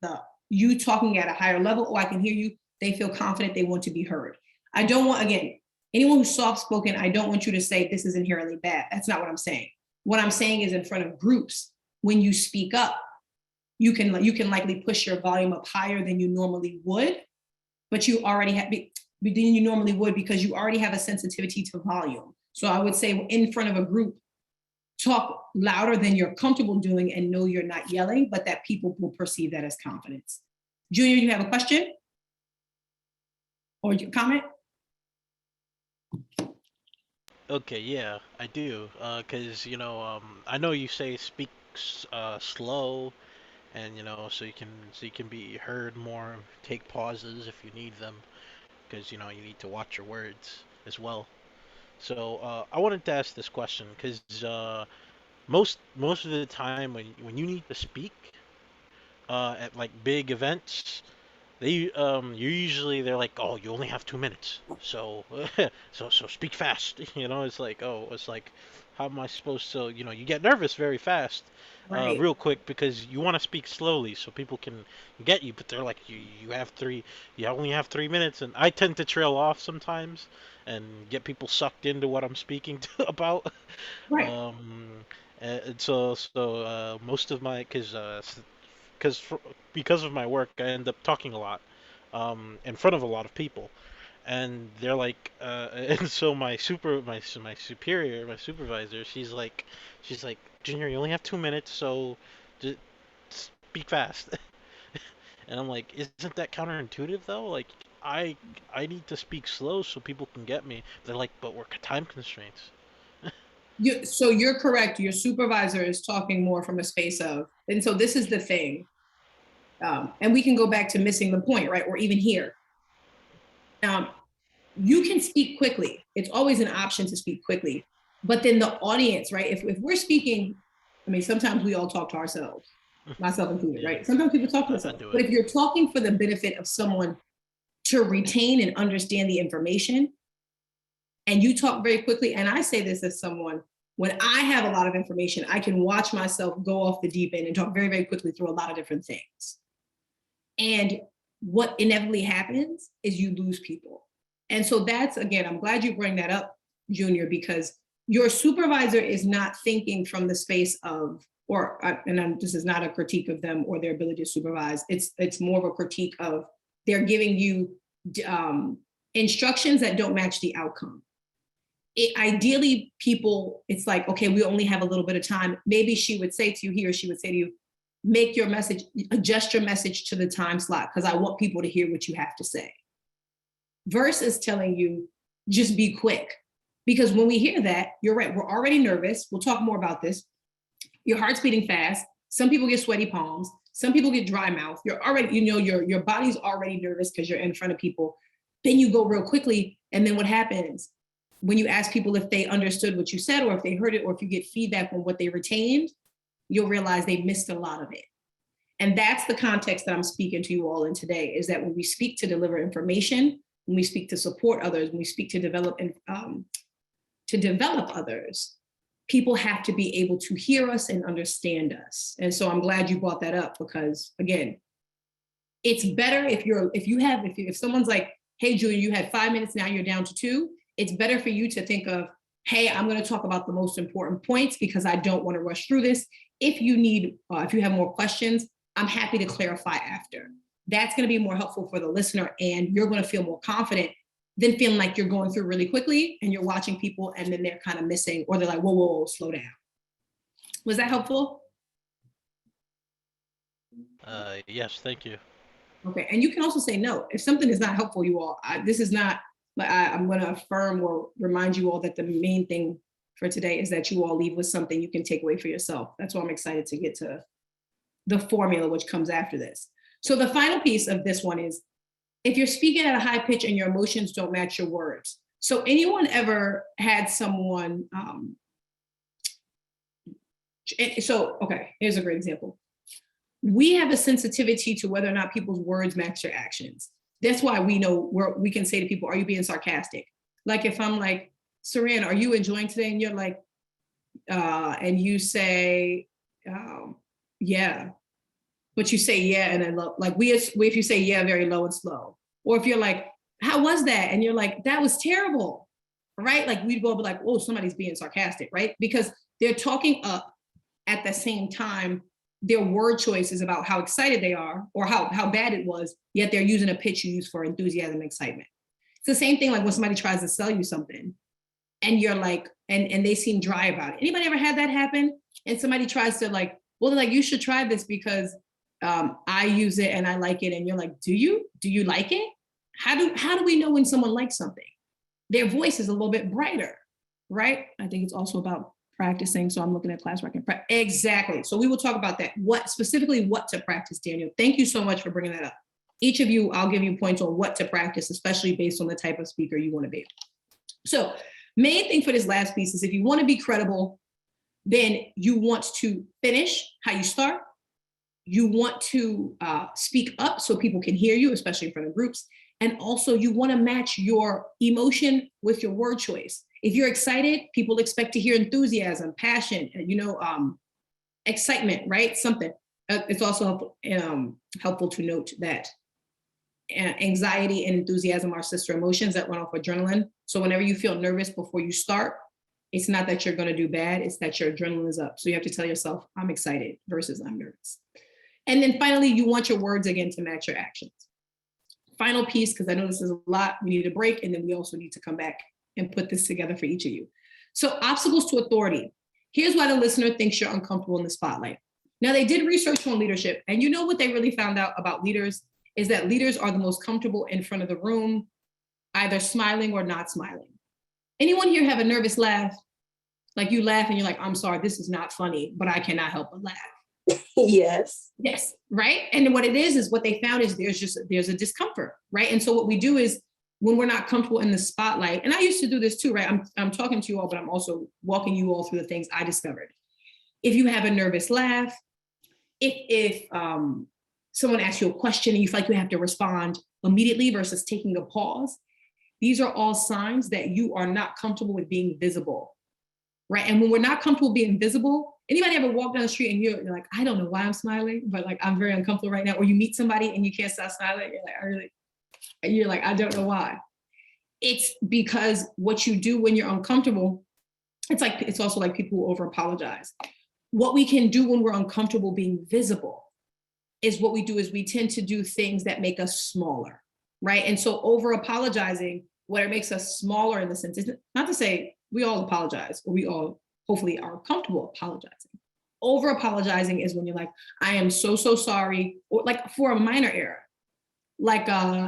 you talking at a higher level. Oh, I can hear you. They feel confident. They want to be heard. I don't want, again, anyone who's soft-spoken, I don't want you to say this is inherently bad. That's not what I'm saying. What I'm saying is in front of groups, when you speak up, you can likely push your volume up higher than you normally would, but you already have, than you normally would, because you already have a sensitivity to volume. So I would say in front of a group, talk louder than you're comfortable doing and know you're not yelling, but that people will perceive that as confidence. Junior, you have a question or your comment? Okay, yeah, I do. Cause I know you say speak slow, and so you can be heard more. Take pauses if you need them, because you need to watch your words as well. So I wanted to ask this question, because most of the time when you need to speak at like big events, they're like, oh, you only have 2 minutes, so so speak fast. It's like, oh, it's like, how am I supposed to, you get nervous very fast, Right. real quick, because you want to speak slowly so people can get you, but they're like, you only have 3 minutes, and I tend to trail off sometimes and get people sucked into what I'm speaking about. Right. um and so most of my because because of my work, I end up talking a lot, in front of a lot of people, and they're like, and so my superior, my supervisor, she's like, Junior, you only have 2 minutes, so just speak fast. And I'm like, isn't that counterintuitive though? Like, I need to speak slow so people can get me. They're like, but we're time constraints. So you're correct. Your supervisor is talking more from a space of, and so this is the thing. And we can go back to missing the point, right? Or even here. You can speak quickly. It's always an option to speak quickly. But then the audience, right? If we're speaking, I mean, sometimes we all talk to ourselves, myself included, right? Sometimes people talk to themselves. But if you're talking for the benefit of someone to retain and understand the information, and you talk very quickly, and I say this as someone, when I have a lot of information, I can watch myself go off the deep end and talk very, very quickly through a lot of different things. And what inevitably happens is you lose people. And so that's, again, I'm glad you bring that up, Junior, because your supervisor is not thinking from the space of, this is not a critique of them or their ability to supervise. It's more of a critique of they're giving you instructions that don't match the outcome. Ideally, people, it's like, okay, we only have a little bit of time. Maybe she would say to you, he or she would say to you, make your message, adjust your message to the time slot, because I want people to hear what you have to say. Versus telling you, just be quick. Because when we hear that, you're right, we're already nervous. We'll talk more about this. Your heart's beating fast. Some people get sweaty palms. Some people get dry mouth. You're already, your body's already nervous because you're in front of people. Then you go real quickly. And then what happens? When you ask people if they understood what you said, or if they heard it, or if you get feedback on what they retained, you'll realize they missed a lot of it. And that's the context that I'm speaking to you all in today, is that when we speak to deliver information, when we speak to support others, when we speak to develop others, people have to be able to hear us and understand us. And so I'm glad you brought that up, because again, it's better if someone's like, hey, Julia, you had 5 minutes, now you're down to 2. It's better for you to think of, hey, I'm going to talk about the most important points because I don't want to rush through this. If you have more questions, I'm happy to clarify after. That's going to be more helpful for the listener, and you're going to feel more confident than feeling like you're going through really quickly and you're watching people and then they're kind of missing, or they're like, whoa, slow down. Was that helpful? Yes, thank you. Okay, and you can also say no. If something is not helpful, you all, I'm going to affirm or remind you all that the main thing for today is that you all leave with something you can take away for yourself. That's why I'm excited to get to the formula, which comes after this. So the final piece of this one is, if you're speaking at a high pitch and your emotions don't match your words. So anyone ever had someone, okay, here's a great example. We have a sensitivity to whether or not people's words match their actions. That's why we know we can say to people, are you being sarcastic? Like if I'm like, Saran, are you enjoying today? And you're like, and you say, yeah. But you say yeah, and then low. Like if you say yeah, very low and slow. Or if you're like, how was that? And you're like, that was terrible, right? Like we'd go be like, oh, somebody's being sarcastic, right? Because they're talking up at the same time. Their word choice is about how excited they are or how bad it was, yet they're using a pitch you use for enthusiasm and excitement. It's the same thing like when somebody tries to sell you something and you're like, and they seem dry about it. Anybody ever had that happen? And somebody tries to like, well, they're like, you should try this because I use it and I like it. And you're like, do you like it? How do we know when someone likes something? Their voice is a little bit brighter, right? I think it's also about practicing. So I'm looking at class where I can practice. Exactly. So we will talk about that. What to practice, Daniel. Thank you so much for bringing that up. Each of you, I'll give you points on what to practice, especially based on the type of speaker you want to be. So main thing for this last piece is if you want to be credible, then you want to finish how you start. You want to speak up so people can hear you, especially in front of groups. And also you want to match your emotion with your word choice. If you're excited, people expect to hear enthusiasm, passion, excitement, right? Something. It's also helpful to note that anxiety and enthusiasm are sister emotions that run off adrenaline. So whenever you feel nervous before you start, it's not that you're going to do bad, it's that your adrenaline is up. So you have to tell yourself, I'm excited versus I'm nervous. And then finally, you want your words again to match your actions. Final piece, because I know this is a lot, we need a break, and then we also need to come back and put this together for each of you. So obstacles to authority. Here's why the listener thinks you're uncomfortable in the spotlight. Now, they did research on leadership, and you know what they really found out about leaders is that leaders are the most comfortable in front of the room, either smiling or not smiling. Anyone here have a nervous laugh? Like you laugh and you're like, I'm sorry, this is not funny, but I cannot help but laugh. Yes. Yes, right? And what it is what they found is there's a discomfort, right? And so what we do is when we're not comfortable in the spotlight, and I used to do this too, right? I'm talking to you all, but I'm also walking you all through the things I discovered. If you have a nervous laugh, if someone asks you a question and you feel like you have to respond immediately versus taking a pause, these are all signs that you are not comfortable with being visible, right? And when we're not comfortable being visible, anybody ever walk down the street and you're like, I don't know why I'm smiling, but like, I'm very uncomfortable right now. Or you meet somebody and you can't stop smiling. You're like, I don't know why. It's because what you do when you're uncomfortable, it's also like people who over apologize. What we can do when we're uncomfortable being visible is what we do is we tend to do things that make us smaller, right? And so over apologizing, what it makes us smaller in the sense, is not to say we all apologize, or we all hopefully are comfortable apologizing. Over apologizing is when you're like, I am so sorry, or like for a minor error. Like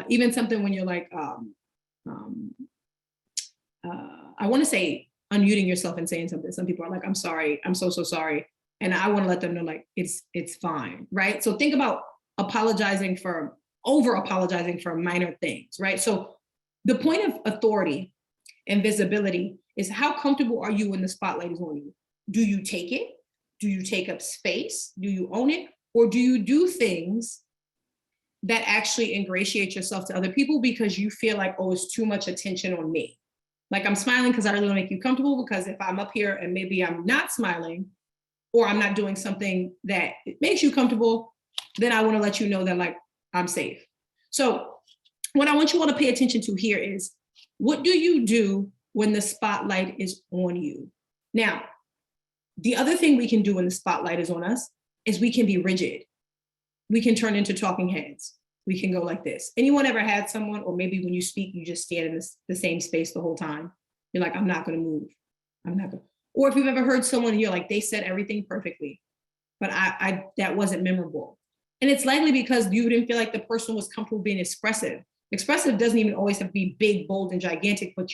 even something when you're like, I want to say unmuting yourself and saying something. Some people are like, I'm sorry, I'm so sorry. And I want to let them know like, it's fine, right? So think about over apologizing for minor things, right? So the point of authority and visibility is how comfortable are you when the spotlight is on you? Do you take it? Do you take up space? Do you own it? Or do you do things that actually ingratiate yourself to other people because you feel like, oh, it's too much attention on me? Like I'm smiling because I really want to make you comfortable, because if I'm up here and maybe I'm not smiling or I'm not doing something that makes you comfortable, then I want to let you know that like I'm safe. So what I want you all to pay attention to here is, what do you do when the spotlight is on you? Now, the other thing we can do when the spotlight is on us is we can be rigid. We can turn into talking heads. We can go like this. Anyone ever had someone, or maybe when you speak, you just stand in the same space the whole time? You're like, I'm not going to move. I'm not going to. Or if you've ever heard someone, you're like, they said everything perfectly, but I that wasn't memorable. And it's likely because you didn't feel like the person was comfortable being expressive. Expressive doesn't even always have to be big, bold, and gigantic, but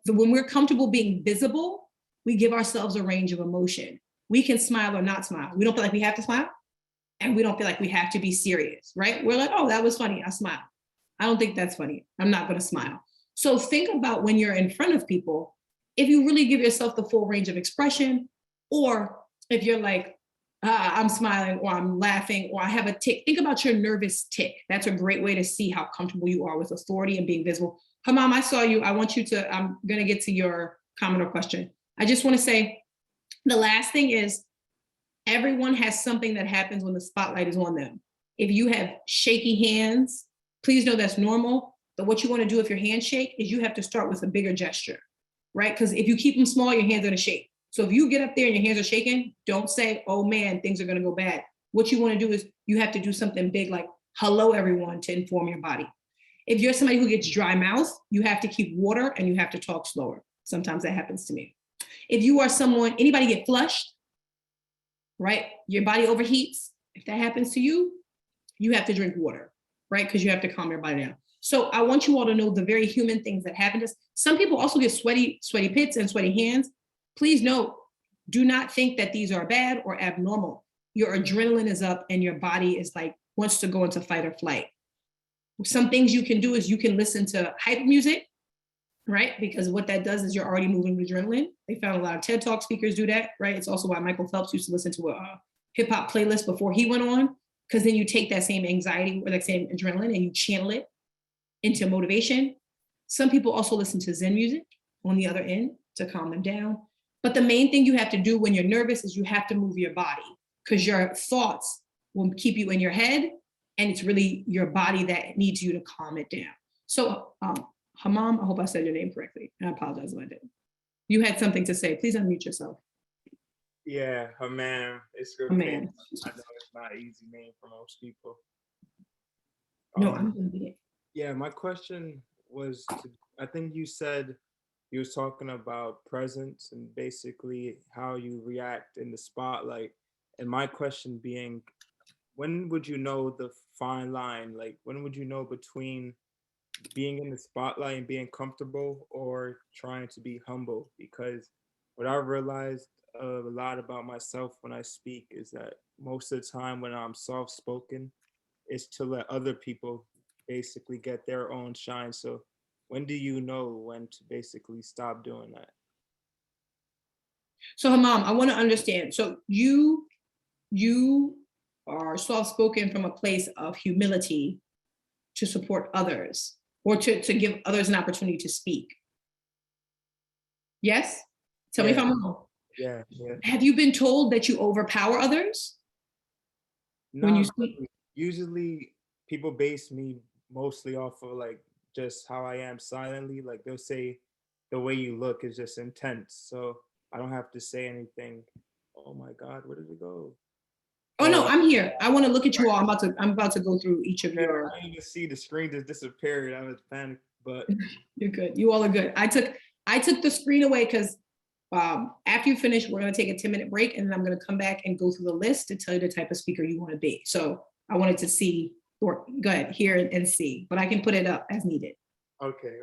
when we're comfortable being visible, we give ourselves a range of emotion. We can smile or not smile. We don't feel like we have to smile, and we don't feel like we have to be serious, right? We're like, oh, that was funny, I smile. I don't think that's funny, I'm not gonna smile. So think about when you're in front of people, if you really give yourself the full range of expression, or if you're like, I'm smiling, or I'm laughing, or I have a tick. Think about your nervous tick. That's a great way to see how comfortable you are with authority and being visible. Hamam, I saw you. I want you to, I'm gonna get to your comment or question. I just wanna say, the last thing is, everyone has something that happens when the spotlight is on them. If you have shaky hands, please know that's normal. But what you wanna do if your hands shake is you have to start with a bigger gesture, right? Because if you keep them small, your hands are gonna shake. So if you get up there and your hands are shaking, don't say, oh man, things are gonna go bad. What you wanna do is you have to do something big like, hello everyone, to inform your body. If you're somebody who gets dry mouth, you have to keep water and you have to talk slower. Sometimes that happens to me. If you are someone, anybody get flushed, right? Your body overheats. If that happens to you, you have to drink water, right? Because you have to calm your body down. So I want you all to know the very human things that happen to us. Some people also get sweaty pits and sweaty hands. Please note, do not think that these are bad or abnormal. Your adrenaline is up and your body is like, wants to go into fight or flight. Some things you can do is you can listen to hype music, right? Because what that does is you're already moving with adrenaline. They found a lot of TED Talk speakers do that, right? It's also why Michael Phelps used to listen to a hip hop playlist before he went on, because then you take that same anxiety or that same adrenaline and you channel it into motivation. Some people also listen to Zen music on the other end to calm them down. But the main thing you have to do when you're nervous is you have to move your body, because your thoughts will keep you in your head, and it's really your body that needs you to calm it down. So Hamam, I hope I said your name correctly. I apologize if I didn't. You had something to say. Please unmute yourself. Yeah, Hamam. It's good. Hamam. I know it's not an easy name for most people. No, I'm gonna be it. Yeah, my question was, I think you said you was talking about presence and basically how you react in the spotlight. And my question being, when would you know the fine line? Like, when would you know between being in the spotlight and being comfortable or trying to be humble? Because what I realized a lot about myself when I speak is that most of the time when I'm soft spoken, is to let other people basically get their own shine. So when do you know when to basically stop doing that? So, Hamam, I want to understand. So you are soft spoken from a place of humility to support others or to give others an opportunity to speak. Yes? Tell me if Yeah, I'm wrong. yeah. Have you been told that you overpower others when you Not speak? really. Usually people base me mostly off of like just how I am silently. Like they'll say the way you look is just intense. So I don't have to say anything. Oh my God, where did it go? Oh no, Oh, I'm here. I want to look at you all. I'm about to go through each of yeah, your. I didn't even see the screen just disappeared. I was panicked, but You're good. You all are good. I took the screen away because after you finish, we're going to take a 10-minute break, and then I'm going to come back and go through the list to tell you the type of speaker you want to be. So I wanted to see, or go ahead, hear and see, but I can put it up as needed. okay.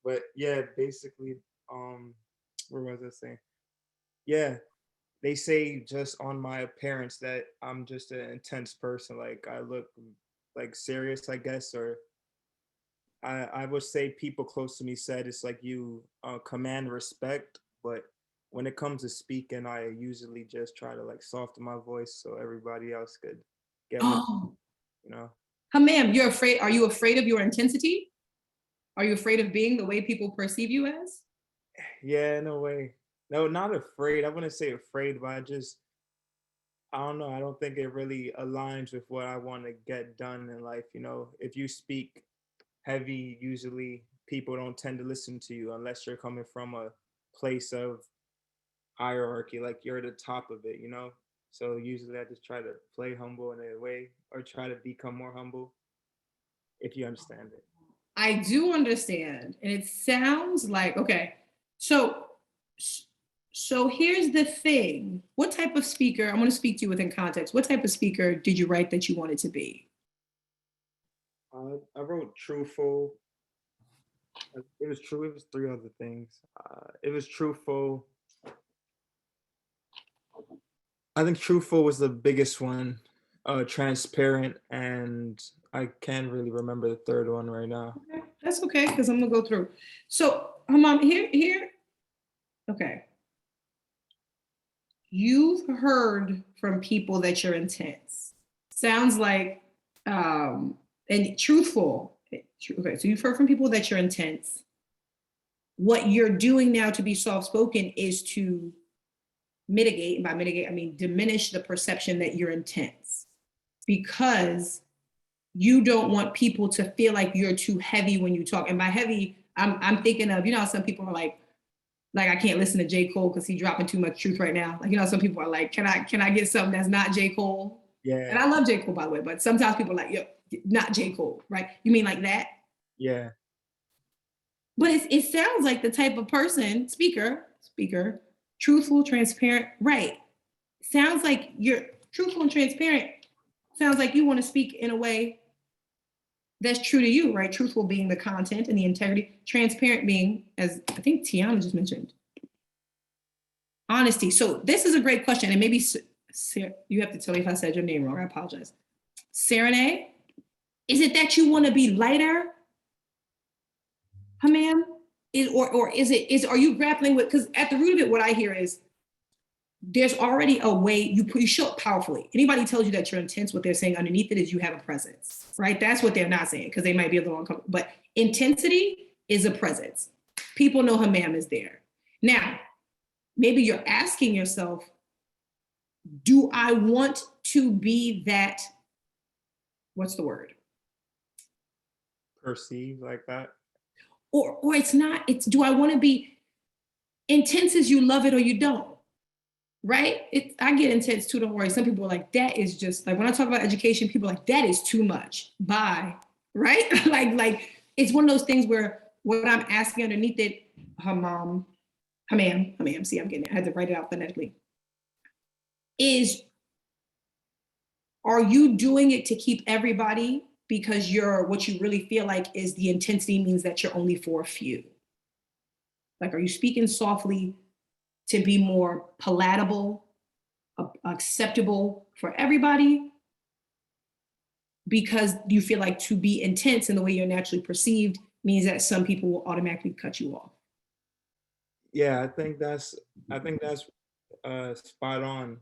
But yeah, basically, what was I saying? Yeah, they say just on my appearance that I'm just an intense person. Like I look like serious, I guess, or I would say people close to me said it's like you command respect, but when it comes to speaking, I usually just try to like soften my voice so everybody else could get what Oh, you know. ma'am, you're afraid. Are you afraid of your intensity? Are you afraid of being the way people perceive you as? Yeah, in a way. No, not afraid. I wouldn't say afraid, but I don't know. I don't think it really aligns with what I want to get done in life. You know, if you speak heavy, usually people don't tend to listen to you unless you're coming from a place of hierarchy, like you're at the top of it, you know? So usually I just try to play humble in a way or try to become more humble, if you understand it. I do understand. And it sounds like, okay, so so here's the thing. What type of speaker, I'm going to speak to you within context. What type of speaker did you write that you wanted to be? I wrote truthful. It was true. It was three other things. It was truthful. I think truthful was the biggest one. Transparent, and I can't really remember the third one right now. Okay, that's okay, because I'm gonna go through. So, Hamam, okay. You've heard from people that you're intense. Sounds like, and truthful. Okay, so you've heard from people that you're intense. What you're doing now to be soft-spoken is to mitigate, and by mitigate, I mean diminish the perception that you're intense because you don't want people to feel like you're too heavy when you talk. And by heavy, I'm thinking of, how some people are like I can't listen to J. Cole because he's dropping too much truth right now. Like, some people are like, can I get something that's not J. Cole? And Yeah, I love J. Cole, by the way, but sometimes people are like, yo, not J. Cole, right? You mean like that? yeah, But it sounds like the type of person, speaker, truthful, transparent, right? Sounds like you're truthful and transparent. Sounds like you want to speak in a way that's true to you, right? Truthful being the content and the integrity, transparent being, as I think Tiana just mentioned, honesty. So this is a great question, and maybe you have to tell me if I said your name wrong. I apologize. Serenade, is it that you want to be lighter, huh, ma'am? Or is are you grappling with? Because at the root of it, what I hear is there's already a way you show up powerfully. Anybody tells you that you're intense, what they're saying underneath it is you have a presence, right? That's what they're not saying because they might be a little uncomfortable. But intensity is a presence. People know her ma'am is there. Now, maybe you're asking yourself, do I want to be that? What's the word? perceived like that. Or it's not, it's do I want to be intense as you love it or you don't? Right? I get intense too, don't worry. Some people are like, that is just like when I talk about education, people are like, that is too much. Bye. Right? like it's one of those things where what I'm asking underneath it, her ma'am, see, I'm getting it. I had to write it out phonetically. Is Are you doing it to keep everybody because what you really feel like is the intensity means that you're only for a few? Like, are you speaking softly to be more palatable, acceptable for everybody? Because you feel like to be intense in the way you're naturally perceived means that some people will automatically cut you off. Yeah, I think that's spot on.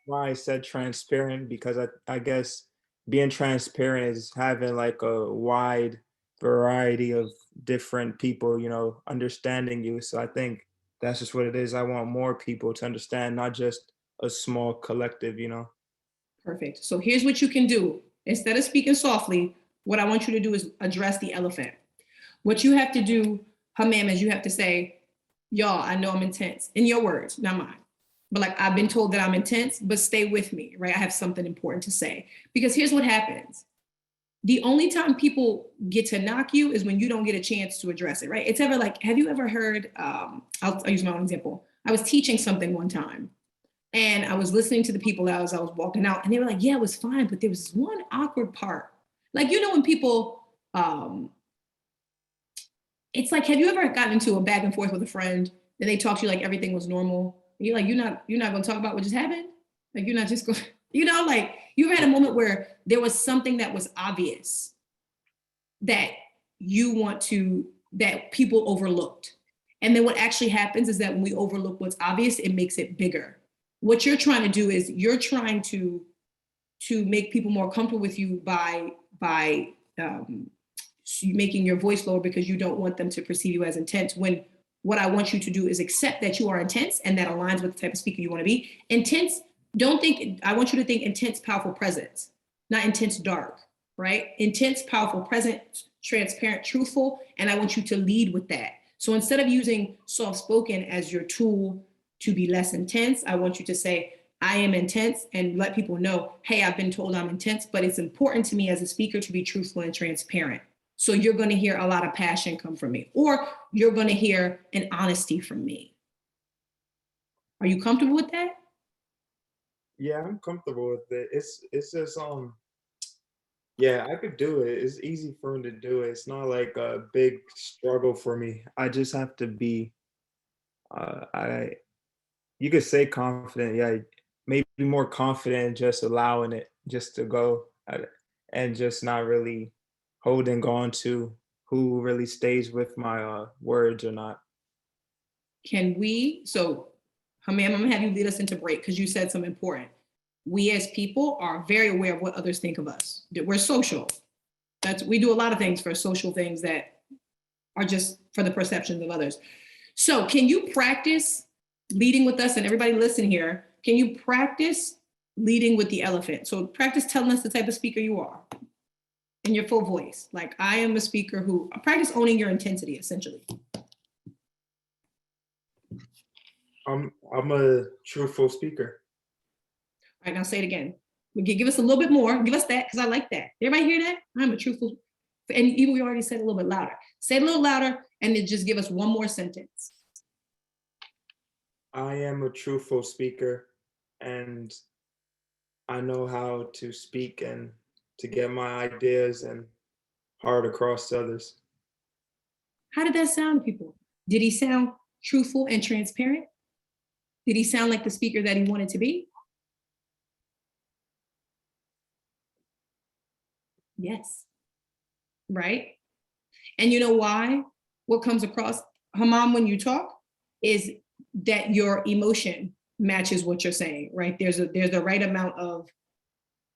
Why I said transparent, because I guess being transparent is having like a wide variety of different people, you know, understanding you. So I think that's just what it is. I want more people to understand, not just a small collective, you know. Perfect. So here's what you can do. Instead of speaking softly, what I want you to do is address the elephant. What you have to do, Hamam, is you have to say, y'all, I know I'm intense. In your words, not mine. But like, I've been told that I'm intense, but stay with me, right? I have something important to say. Because here's what happens. The only time people get to knock you is when you don't get a chance to address it, right? It's ever like, have you ever heard, I'll use my own example. I was teaching something one time and I was listening to the people as I was walking out and they were like, yeah, it was fine, but there was this one awkward part. Like, you know, when people, it's like, have you ever gotten into a back and forth with a friend and they talk to you like everything was normal? And you're like, you're not gonna talk about what just happened? Like, you're not just going, you know, like you ever had a moment where there was something that was obvious that that people overlooked. And then what actually happens is that when we overlook what's obvious, it makes it bigger. What you're trying to do is you're trying to make people more comfortable with you by making your voice lower because you don't want them to perceive you as intense, when what I want you to do is accept that you are intense and that aligns with the type of speaker you want to be. Intense, I want you to think intense, powerful presence, not intense, dark, right? Intense, powerful, present, transparent, truthful, and I want you to lead with that. So instead of using soft-spoken as your tool to be less intense, I want you to say, I am intense, and let people know, hey, I've been told I'm intense, but it's important to me as a speaker to be truthful and transparent. So you're going to hear a lot of passion come from me, or you're going to hear an honesty from me. Are you comfortable with that? Yeah, I'm comfortable with it. It's just yeah, I could do it. It's easy for me to do it. It's not like a big struggle for me. I just have to be I you could say confident, yeah, maybe more confident just allowing it just to go and just not really holding on to who really stays with my words or not. So Hamam, I'm gonna have you lead us into break because you said something important. We as people are very aware of what others think of us. We're social. We do a lot of things for social things that are just for the perceptions of others. So can you practice leading with us, and everybody listen here, can you practice leading with the elephant? So practice telling us the type of speaker you are in your full voice. Like, I am a speaker who, practice owning your intensity, essentially. I'm a truthful speaker. All right, now say it again. Give us a little bit more. Give us that, because I like that. Everybody hear that? I'm a truthful, and even we already said it a little bit louder. Say it a little louder, and then just give us one more sentence. I am a truthful speaker, and I know how to speak and to get my ideas and heart across to others. How did that sound to people? Did he sound truthful and transparent? Did he sound like the speaker that he wanted to be? Yes. Right? And you know why? What comes across, Hamam, when you talk is that your emotion matches what you're saying, right? There's the right amount of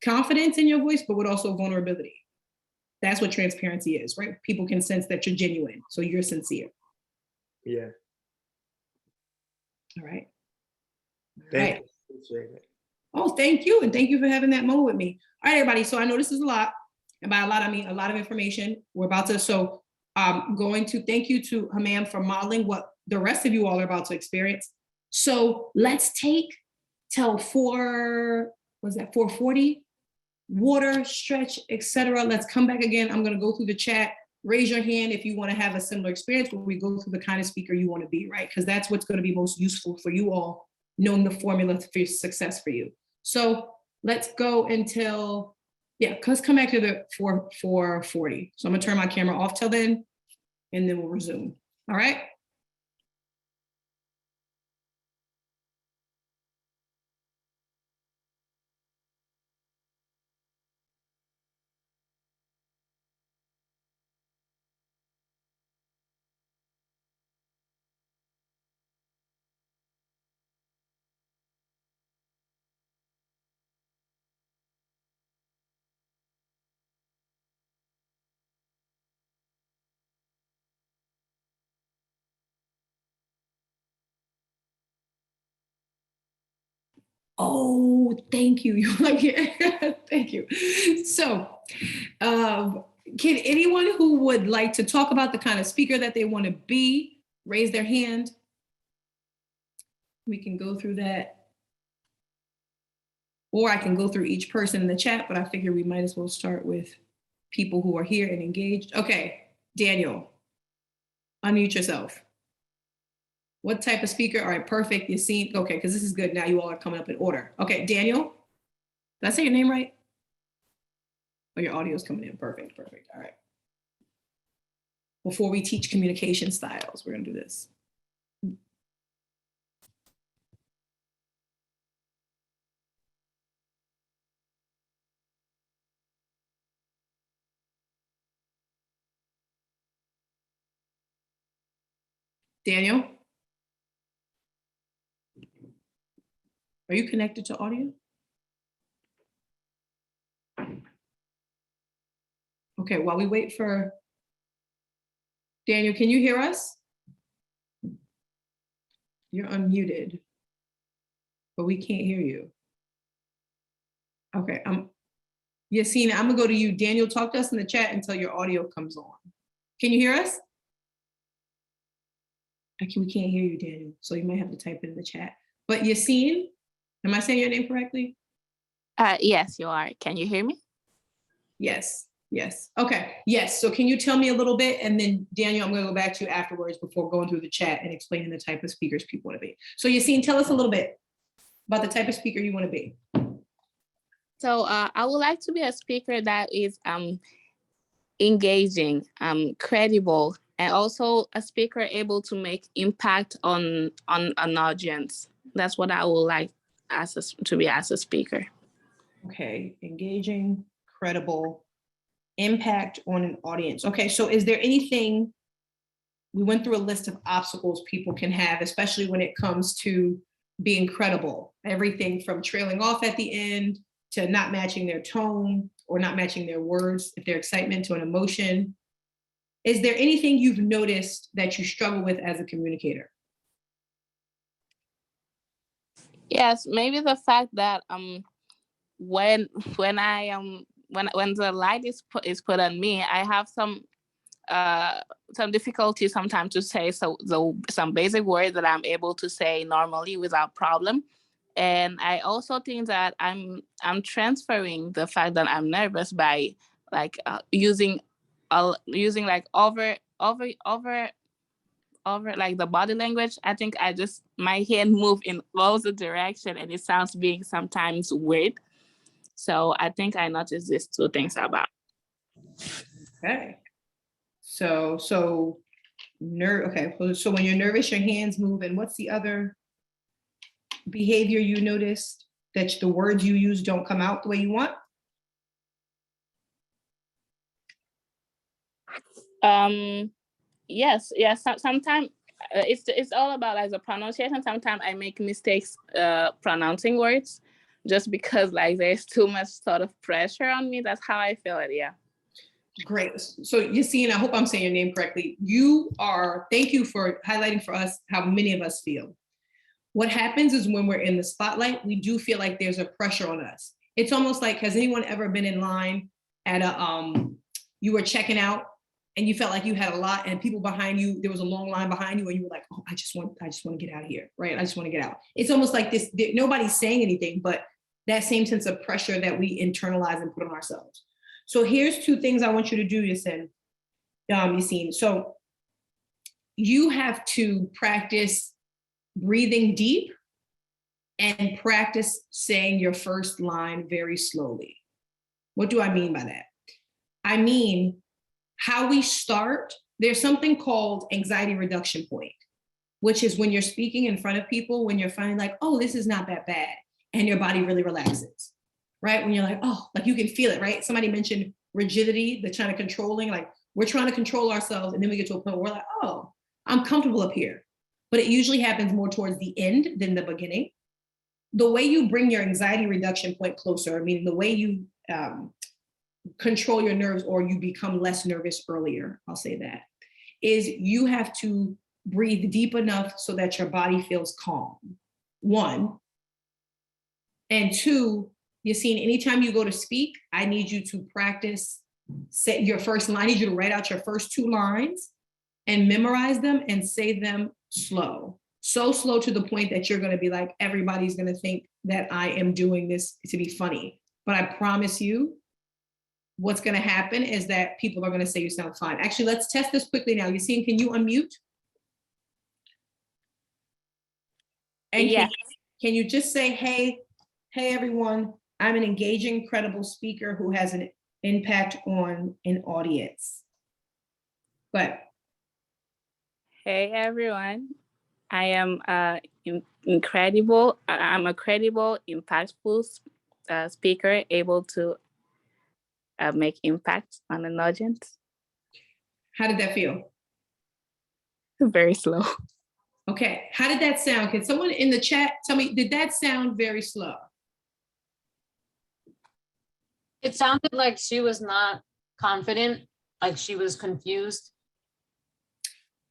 confidence in your voice, but with also vulnerability. That's what transparency is, right? People can sense that you're genuine, so you're sincere. Yeah. All right. Thank you. Appreciate it. Oh, thank you. And thank you for having that moment with me. All right, everybody. So I know this is a lot. And by a lot, I mean a lot of information. We're about to, so I'm going to thank you to Hamam for modeling what the rest of you all are about to experience. So let's take till 4:40, water, stretch, etc. Let's come back again. I'm going to go through the chat. Raise your hand if you want to have a similar experience where we go through the kind of speaker you want to be, right? Because that's what's going to be most useful for you all, knowing the formula for success for you. So let's go until, yeah, let's come back to the 4:40. So I'm gonna turn my camera off till then, and then we'll resume. All right? Oh, thank you. You're like, yeah, thank you. So, can anyone who would like to talk about the kind of speaker that they want to be, raise their hand? We can go through that. Or I can go through each person in the chat, but I figure we might as well start with people who are here and engaged. Okay, Daniel, unmute yourself. What type of speaker? All right, perfect. You seen? Okay, because this is good. Now you all are coming up in order. Okay, Daniel, did I say your name right? Oh, your audio is coming in. Perfect, perfect. All right. Before we teach communication styles, we're gonna do this. Daniel, are you connected to audio? Okay, while we wait for Daniel, can you hear us? You're unmuted, but we can't hear you. Okay, Yassine, I'm gonna go to you. Daniel, talk to us in the chat until your audio comes on. Can you hear us? We can't hear you, Daniel, so you might have to type it in the chat. But Yassine, am I saying your name correctly? Yes, you are. Can you hear me? Yes, yes. Okay, yes. So can you tell me a little bit? And then Daniel, I'm gonna go back to you afterwards before going through the chat and explaining the type of speakers people wanna be. So Yassine, tell us a little bit about the type of speaker you wanna be. So I would like to be a speaker that is engaging, credible, and also a speaker able to make impact on an audience. That's what I would like to be as a speaker. Okay, engaging, credible, impact on an audience. Okay, so is there anything, we went through a list of obstacles people can have, especially when it comes to being credible. Everything from trailing off at the end to not matching their tone or not matching their words, if they're excitement to an emotion. Is there anything you've noticed that you struggle with as a communicator? Yes, maybe the fact that when the light is put on me, I have some difficulty sometimes to say some basic words that I'm able to say normally without problem. And I also think that I'm transferring the fact that I'm nervous by like using like over like the body language. I think my hand move in opposite direction and it sounds being sometimes weird. So I think I noticed these two things about. Okay. So when you're nervous, your hands move, and what's the other behavior you noticed that the words you use don't come out the way you want? Yes. Sometimes it's all about like the pronunciation. Sometimes I make mistakes pronouncing words just because like there's too much sort of pressure on me. That's how I feel it. Yeah. Great. So Yassine, I hope I'm saying your name correctly. Thank you for highlighting for us how many of us feel. What happens is when we're in the spotlight, we do feel like there's a pressure on us. It's almost like, has anyone ever been in line at you were checking out and you felt like you had a lot and people behind you, there was a long line behind you and you were like, oh, I just want to get out of here, right? I just want to get out. It's almost like this, nobody's saying anything, but that same sense of pressure that we internalize and put on ourselves. So here's two things I want you to do, Yassine. So you have to practice breathing deep and practice saying your first line very slowly. What do I mean by that? I mean, how we start, there's something called anxiety reduction point, which is when you're speaking in front of people, when you're finding like, oh, this is not that bad, and your body really relaxes, right? When you're like, oh, like you can feel it, right? Somebody mentioned rigidity, the kind of controlling, like we're trying to control ourselves, and then we get to a point where we're like, oh, I'm comfortable up here. But it usually happens more towards the end than the beginning. The way you bring your anxiety reduction point closer, meaning the way you control your nerves or you become less nervous earlier, I'll say that, is you have to breathe deep enough so that your body feels calm. One. And two, Yassine, anytime you go to speak, I need you to practice set your first line. I need you to write out your first 2 lines and memorize them and say them slow. So slow to the point that you're going to be like, everybody's going to think that I am doing this to be funny. But I promise you, what's going to happen is that people are going to say you sound fine. Actually, let's test this quickly now. Yassine, can you unmute? And Yeah. can you just say, hey everyone, I'm an engaging, credible speaker who has an impact on an audience. But Hey everyone, I am incredible. I'm a credible, impactful speaker, able to make impact on an audience. how did that feel? Very slow. Okay, how did that sound? Can someone in the chat tell me, did that sound very slow? It sounded like she was not confident, like she was confused.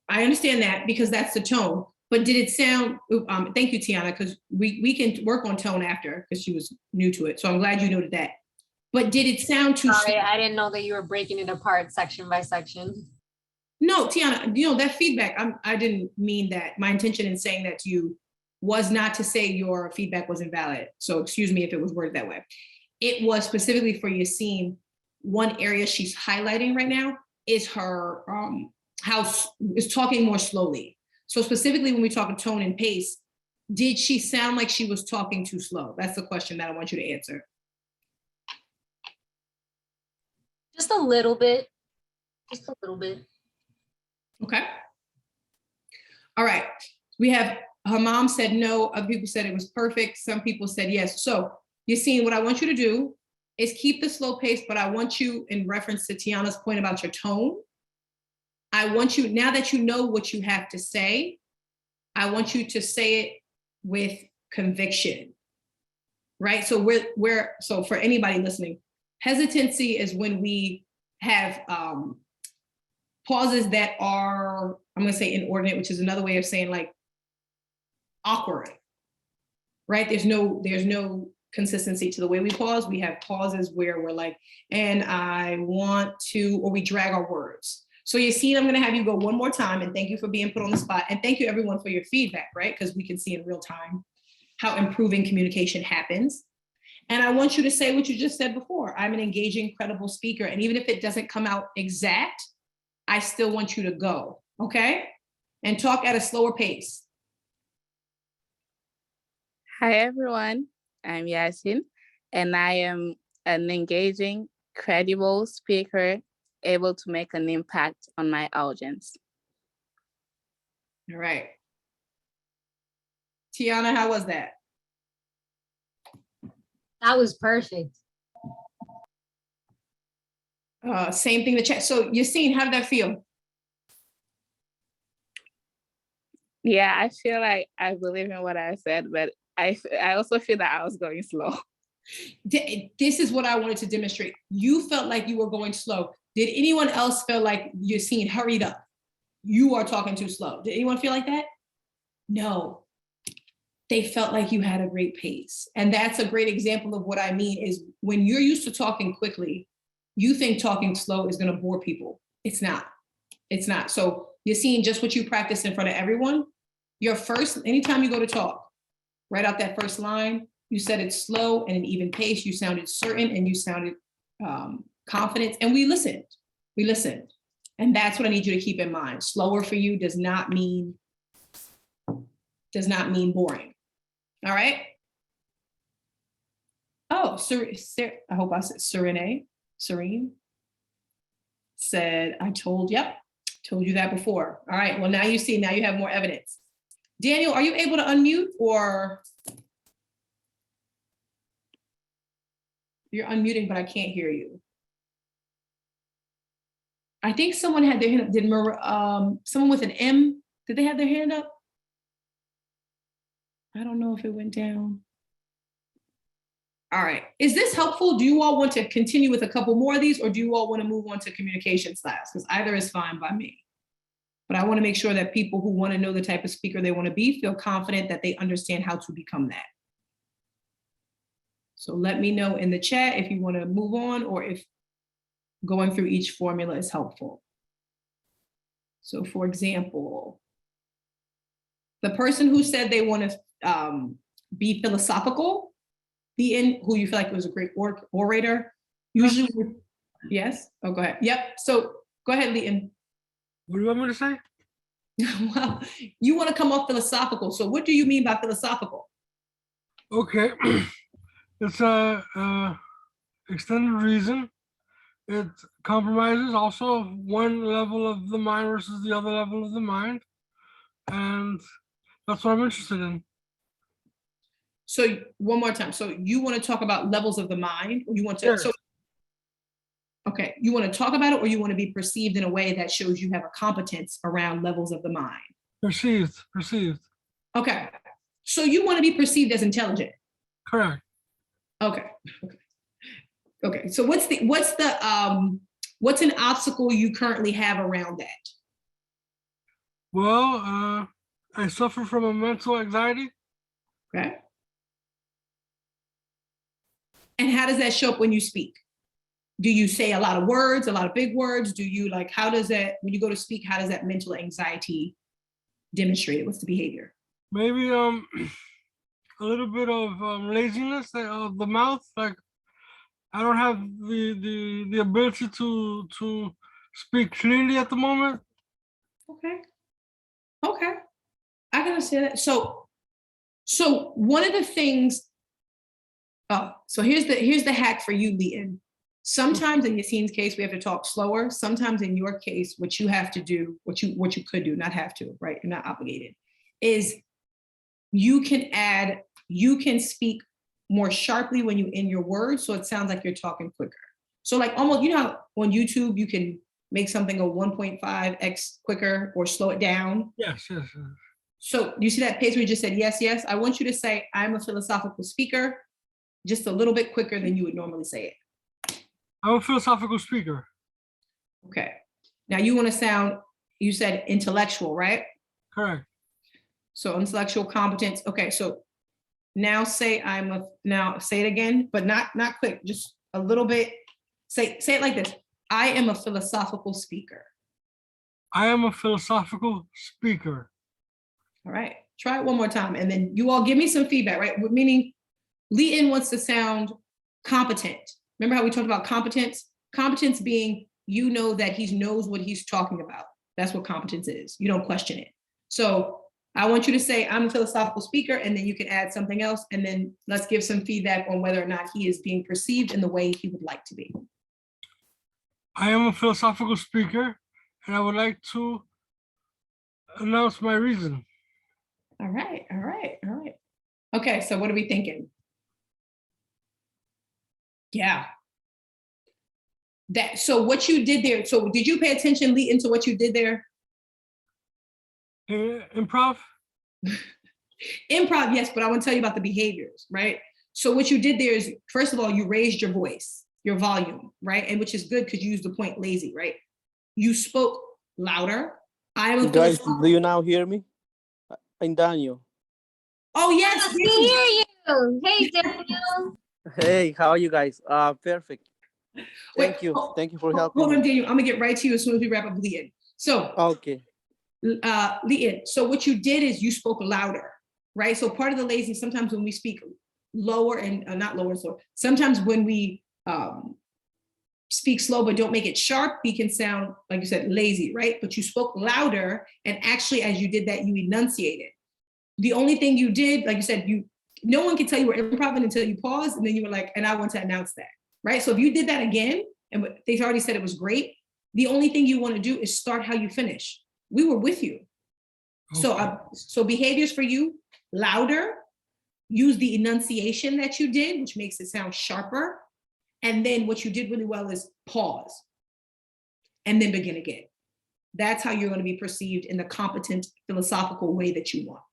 I understand that because that's the tone, but did it sound, thank you, Tiana, because we can work on tone after, because she was new to it. So I'm glad you noted that. But did it sound too Sorry, slow? I didn't know that you were breaking it apart section by section. No, Tiana, that feedback, I didn't mean that. My intention in saying that to you was not to say your feedback was invalid. So excuse me if it was worded that way. It was specifically for Yassine. One area she's highlighting right now is her is talking more slowly. So specifically when we talk in tone and pace, did she sound like she was talking too slow? That's the question that I want you to answer. Just a little bit. Just a little bit. Okay. All right. We have, her mom said no. Other people said it was perfect. Some people said yes. So Yassine, what I want you to do is keep the slow pace, but I want you, in reference to Tiana's point about your tone, I want you, now that you know what you have to say, I want you to say it with conviction, right? So so for anybody listening, hesitancy is when we have pauses that are, I'm gonna say inordinate, which is another way of saying like awkward, right? There's no consistency to the way we pause. We have pauses where we're like, and I want to, or we drag our words. So Yassine, I'm gonna have you go one more time, and thank you for being put on the spot. And thank you everyone for your feedback, right? Because we can see in real time how improving communication happens. And I want you to say what you just said before. I'm an engaging, credible speaker. And even if it doesn't come out exact, I still want you to go, okay? And talk at a slower pace. Hi everyone, I'm Yassine, and I am an engaging, credible speaker, able to make an impact on my audience. All right. Tiana, how was that? That was perfect. Same thing in the chat. So Yassine, how did that feel? Yeah, I feel like I believe in what I said, but I also feel that I was going slow. This is what I wanted to demonstrate. You felt like you were going slow. Did anyone else feel like Yassine hurried up? You are talking too slow. Did anyone feel like that? No. They felt like you had a great pace. And that's a great example of what I mean is when you're used to talking quickly, you think talking slow is going to bore people. It's not. It's not. So Yassine, just what you practice in front of everyone, anytime you go to talk, write out that first line, you said it slow and an even pace, you sounded certain and you sounded confident, and we listened. And that's what I need you to keep in mind. Slower for you does not mean boring. All right? I hope I said Serene said, told you that before. All right, well, now you see, now you have more evidence. Daniel, are you able to unmute or? You're unmuting, but I can't hear you. I think someone had their hand up. Did someone with an M, did they have their hand up? I don't know if it went down. All right, is this helpful? Do you all want to continue with a couple more of these, or do you all want to move on to communications class? Because either is fine by me. But I want to make sure that people who want to know the type of speaker they want to be feel confident that they understand how to become that. So let me know in the chat if you want to move on or if going through each formula is helpful. So for example, the person who said they want to be philosophical, who you feel like was a great orator, usually, yes? Oh, go ahead. Yep, so go ahead, Leeton. What do you want me to say? Well, you want to come off philosophical. So what do you mean by philosophical? Okay, it's a extended reason. It compromises also one level of the mind versus the other level of the mind. And that's what I'm interested in. So one more time. So you want to talk about levels of the mind, or you want to, Yes. so, okay, you want to talk about it, or you want to be perceived in a way that shows you have a competence around levels of the mind? Perceived. Okay, so you want to be perceived as intelligent? Correct. Okay, so what's an obstacle you currently have around that? Well, I suffer from a mental anxiety. Okay. And how does that show up when you speak? Do you say a lot of words, a lot of big words? Do you how does that, when you go to speak, how does that mental anxiety demonstrate? What's the behavior? Maybe a little bit of laziness of the mouth. Like I don't have the ability to speak clearly at the moment. Okay, I can understand that. So one of the things, so here's the hack for you, Leeton. Sometimes in Yassine's case, we have to talk slower. Sometimes in your case, what you have to do, what you could do, not have to, right? You're not obligated, is you can speak more sharply when you end your words, so it sounds like you're talking quicker. So like almost, you know how on YouTube you can make something go 1.5x quicker or slow it down? Yes. So you see that page where you just said, yes? I want you to say, I'm a philosophical speaker, just a little bit quicker than you would normally say it. I'm a philosophical speaker. Okay. Now you want to sound, you said intellectual, right? Correct. So intellectual competence. Okay, so now say say it again, but not quick, just a little bit. Say it like this. I am a philosophical speaker. I am a philosophical speaker. All right, try it one more time. And then you all give me some feedback, right? Meaning Leeton wants to sound competent. Remember how we talked about competence? Competence being, you know that he knows what he's talking about. That's what competence is. You don't question it. So I want you to say, I'm a philosophical speaker, and then you can add something else. And then let's give some feedback on whether or not he is being perceived in the way he would like to be. I am a philosophical speaker, and I would like to announce my reason. All right. Okay, so what are we thinking? Yeah. So what you did there, so did you pay attention, Leeton, to what you did there? Improv? Improv, yes, but I want to tell you about the behaviors, right? So what you did there is, first of all, you raised your voice, your volume, right? And which is good because you used the point lazy, right? You spoke louder. Guys, do you now hear me? I'm Daniel. Oh, yes. We hear you. Hey, Daniel. Hey, how are you guys? Perfect. Thank Wait, you. Thank you for helping Hold on, me. Daniel. I'm gonna get right to you as soon as we wrap up Leeton. So, Okay. Leeton, so what you did is you spoke louder, right? So part of the lazy, sometimes when we speak lower and not lower, so sometimes when we speak slow but don't make it sharp, we can sound, like you said, lazy, right? But you spoke louder, and actually as you did that, you enunciated. The only thing you did, like you said, you no one can tell you were improv until you paused, and then you were like, and I want to announce that, right? So if you did that again, and they've already said it was great, the only thing you want to do is start how you finish. We were with you. Okay. So behaviors for you, louder, use the enunciation that you did, which makes it sound sharper. And then what you did really well is pause and then begin again. That's how you're going to be perceived in the competent philosophical way that you want.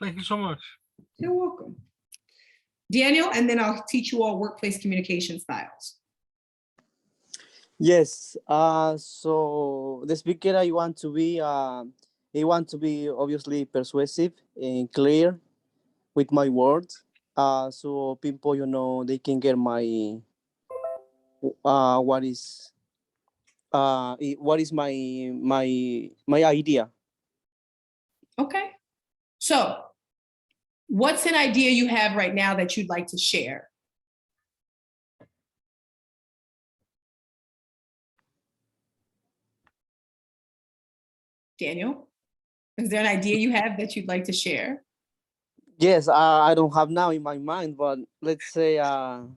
Thank you so much. You're welcome. Daniel, and then I'll teach you all workplace communication styles. Yes. So the speaker I want to be obviously persuasive and clear with my words. So people, they can get my what is my idea. Okay. So what's an idea you have right now that you'd like to share? Daniel, is there an idea you have that you'd like to share? Yes, I don't have now in my mind, but let's say an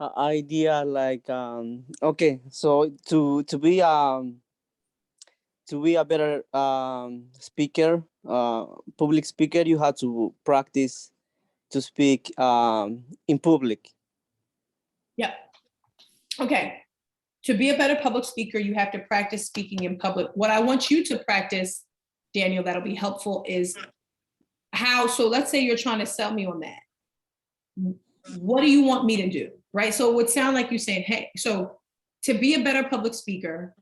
idea like okay, so to be a better speaker, public speaker, you have to practice to speak in public. Yep. Okay. To be a better public speaker, you have to practice speaking in public. What I want you to practice, Daniel, that'll be helpful is how, so let's say you're trying to sell me on that. What do you want me to do, right? So it would sound like you're saying, hey, so to be a better public speaker,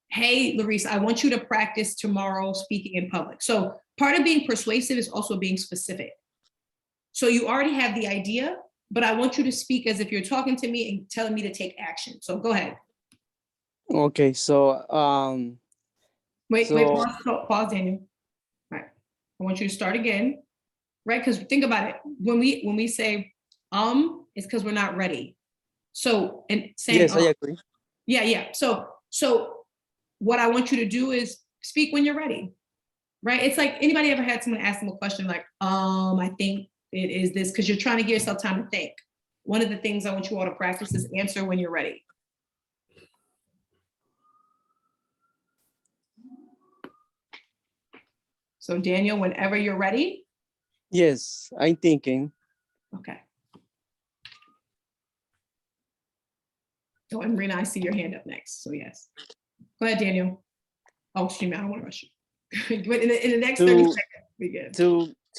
hey, Lorise, I want you to practice tomorrow speaking in public. So part of being persuasive is also being specific. So you already have the idea, but I want you to speak as if you're talking to me and telling me to take action. So go ahead. Okay, so Wait, pause, Daniel. All right, I want you to start again, right? Because think about it. When we say it's because we're not ready. So and saying yes, I agree. Yeah. So what I want you to do is speak when you're ready, right? It's like anybody ever had someone ask them a question like, I think it is this, because you're trying to give yourself time to think. One of the things I want you all to practice is answer when you're ready. So Daniel, whenever you're ready. Yes, I'm thinking. Okay. Oh, and Rena, I see your hand up next. So yes. Go ahead, Daniel. Oh, excuse me, I don't want to rush you. But in the next 30 seconds, we good.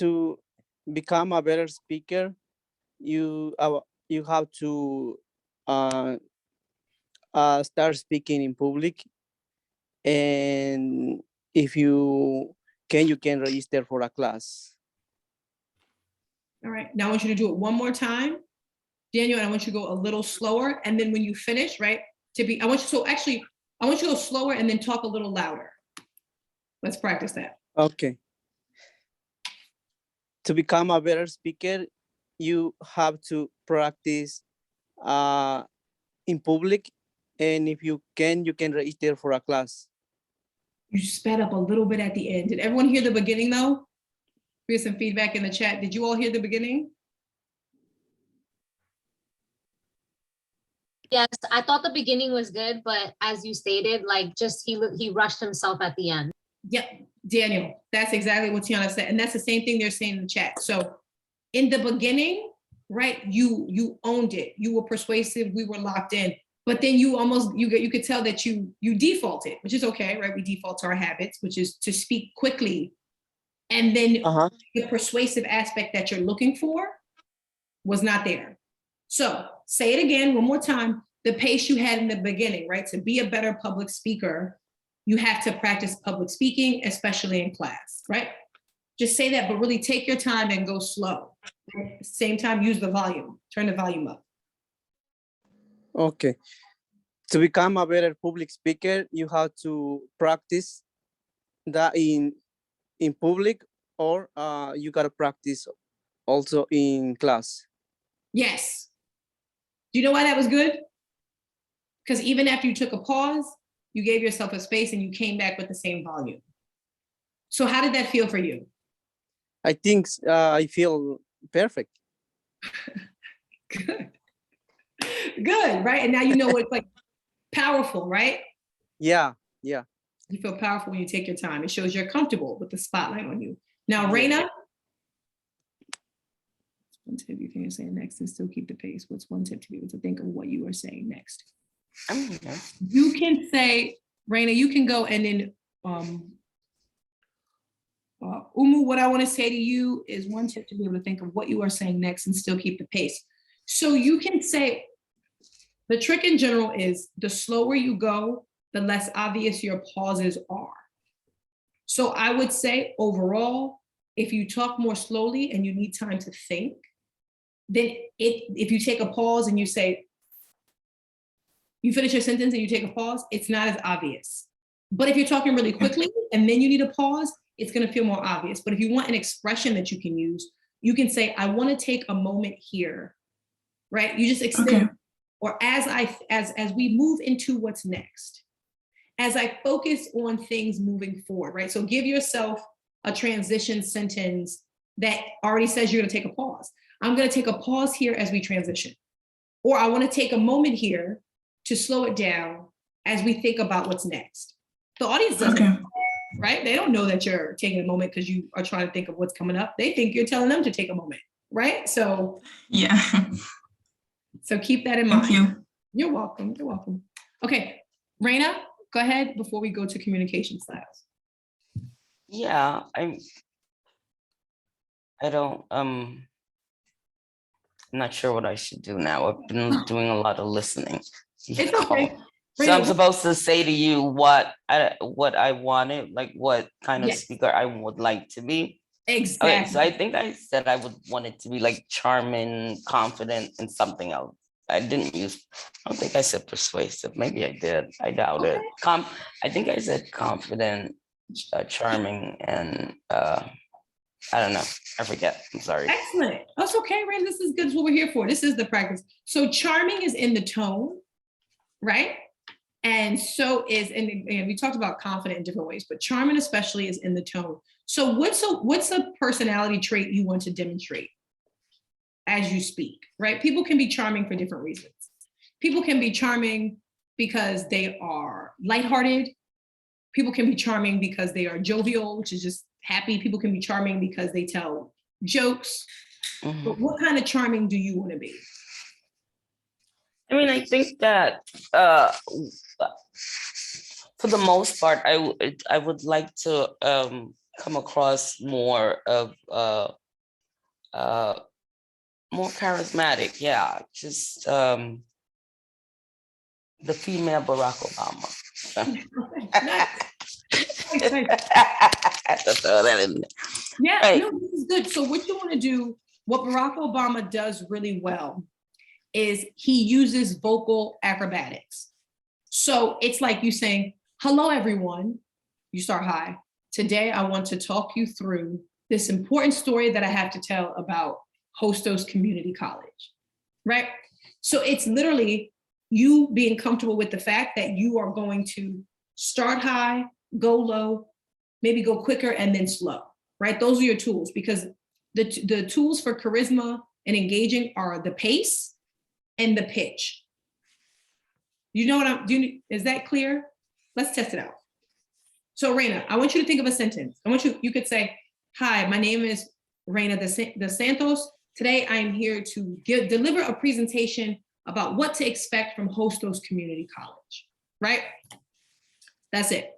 To become a better speaker, you have to start speaking in public, and if you can register for a class. All right, now I want you to do it one more time, Daniel, and I want you to go a little slower, and then when you finish, right, I want you to go slower and then talk a little louder. Let's practice that. Okay. To become a better speaker, you have to practice in public, and if you can register for a class. You sped up a little bit at the end. Did everyone hear the beginning though? We have some feedback in the chat. Did you all hear the beginning? Yes, I thought the beginning was good, but as you stated, like just he rushed himself at the end. Yep, Daniel, that's exactly what Tiana said. And that's the same thing they're saying in the chat. So in the beginning, right, you owned it. You were persuasive, we were locked in. But then you could tell that you defaulted, which is okay, right? We default to our habits, which is to speak quickly. And then the persuasive aspect that you're looking for was not there. So say it again one more time, the pace you had in the beginning, right? To be a better public speaker, you have to practice public speaking, especially in class, right? Just say that, but really take your time and go slow. At the same time, use the volume, turn the volume up. Okay. To become a better public speaker, you have to practice that in public, or you gotta practice also in class. Yes. Do you know why that was good? Because even after you took a pause, you gave yourself a space and you came back with the same volume. So how did that feel for you? I think I feel perfect. Good. Good, right? And now you know what it's like, powerful, right? Yeah, yeah. You feel powerful when you take your time. It shows you're comfortable with the spotlight on you. Now, Yeah. Raina, one tip you can say next and still keep the pace. What's one tip to be able to think of what you are saying next? I'm here. You can say, Raina, you can go and then, Umu, what I want to say to you is one tip to be able to think of what you are saying next and still keep the pace. So you can say, the trick in general is the slower you go, the less obvious your pauses are. So I would say overall, if you talk more slowly and you need time to think, then if you take a pause and you say, you finish your sentence and you take a pause, it's not as obvious. But if you're talking really quickly and then you need a pause, it's going to feel more obvious. But if you want an expression that you can use, you can say, I want to take a moment here, right? You just extend, okay. Or as we move into what's next, as I focus on things moving forward, right? So give yourself a transition sentence that already says you're going to take a pause. I'm going to take a pause here as we transition. Or I want to take a moment here to slow it down as we think about what's next. The audience doesn't, right? They don't know that you're taking a moment because you are trying to think of what's coming up. They think you're telling them to take a moment, right? So yeah. So keep that in mind. Thank you. You're welcome. You're welcome. Okay, Raina, go ahead before we go to communication styles. Yeah, I'm not sure what I should do now. I've been doing a lot of listening. It's okay. So I'm supposed to say to you what I wanted, like what kind of speaker I would like to be. Exactly. Okay, so I think I said I would want it to be like charming, confident, and something else. I don't think I said persuasive. Maybe I did. I doubt it. I think I said confident, charming, and I don't know. I forget. I'm sorry. Excellent. That's okay, Raina. This is good. That's what we're here for. This is the practice. So charming is in the tone, right? And so is, and we talked about confident in different ways, but charming especially is in the tone. So what's a personality trait you want to demonstrate as you speak, right? People can be charming for different reasons. People can be charming because they are lighthearted. People can be charming because they are jovial, which is just happy. People can be charming because they tell jokes. Mm-hmm. But what kind of charming do you want to be? I mean, I think that for the most part, I would like to come across more of more charismatic. Yeah, just the female Barack Obama. Yeah, right. No, this is good. So what you want to do, what Barack Obama does really well is he uses vocal acrobatics. So it's like you saying, hello, everyone. You start high. Today, I want to talk you through this important story that I have to tell about Hostos Community College, right? So it's literally you being comfortable with the fact that you are going to start high, go low, maybe go quicker and then slow, right? Those are your tools, because the tools for charisma and engaging are the pace and the pitch. You know what I'm doing? Is that clear? Let's test it out. So Raina, I want you to think of a sentence. You could say, hi, my name is Raina de Santos. Today I'm here to deliver a presentation about what to expect from Hostos Community College, right? That's it.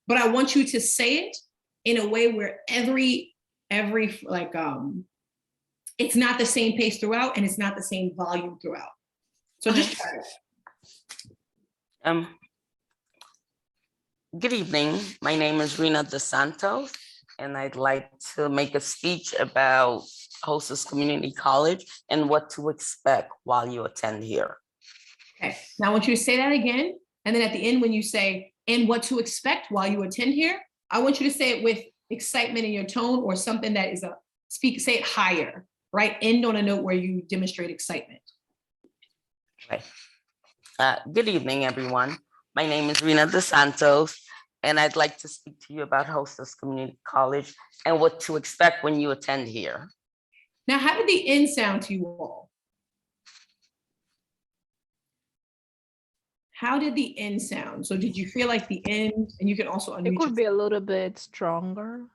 But I want you to say it in a way where every like, it's not the same pace throughout and it's not the same volume throughout. So just try it. Good evening. My name is Raina de Santos, and I'd like to make a speech about Hostos Community College and what to expect while you attend here. Okay, now I want you to say that again. And then at the end, when you say, and what to expect while you attend here, I want you to say it with excitement in your tone or something that is say it higher, right? End on a note where you demonstrate excitement. Okay. Good evening, everyone. My name is Raina de Santos, and I'd like to speak to you about Hostos Community College and what to expect when you attend here. Now, how did the end sound to you all? How did the end sound? So did you feel like the end, and you can also unmute It could be a little bit stronger.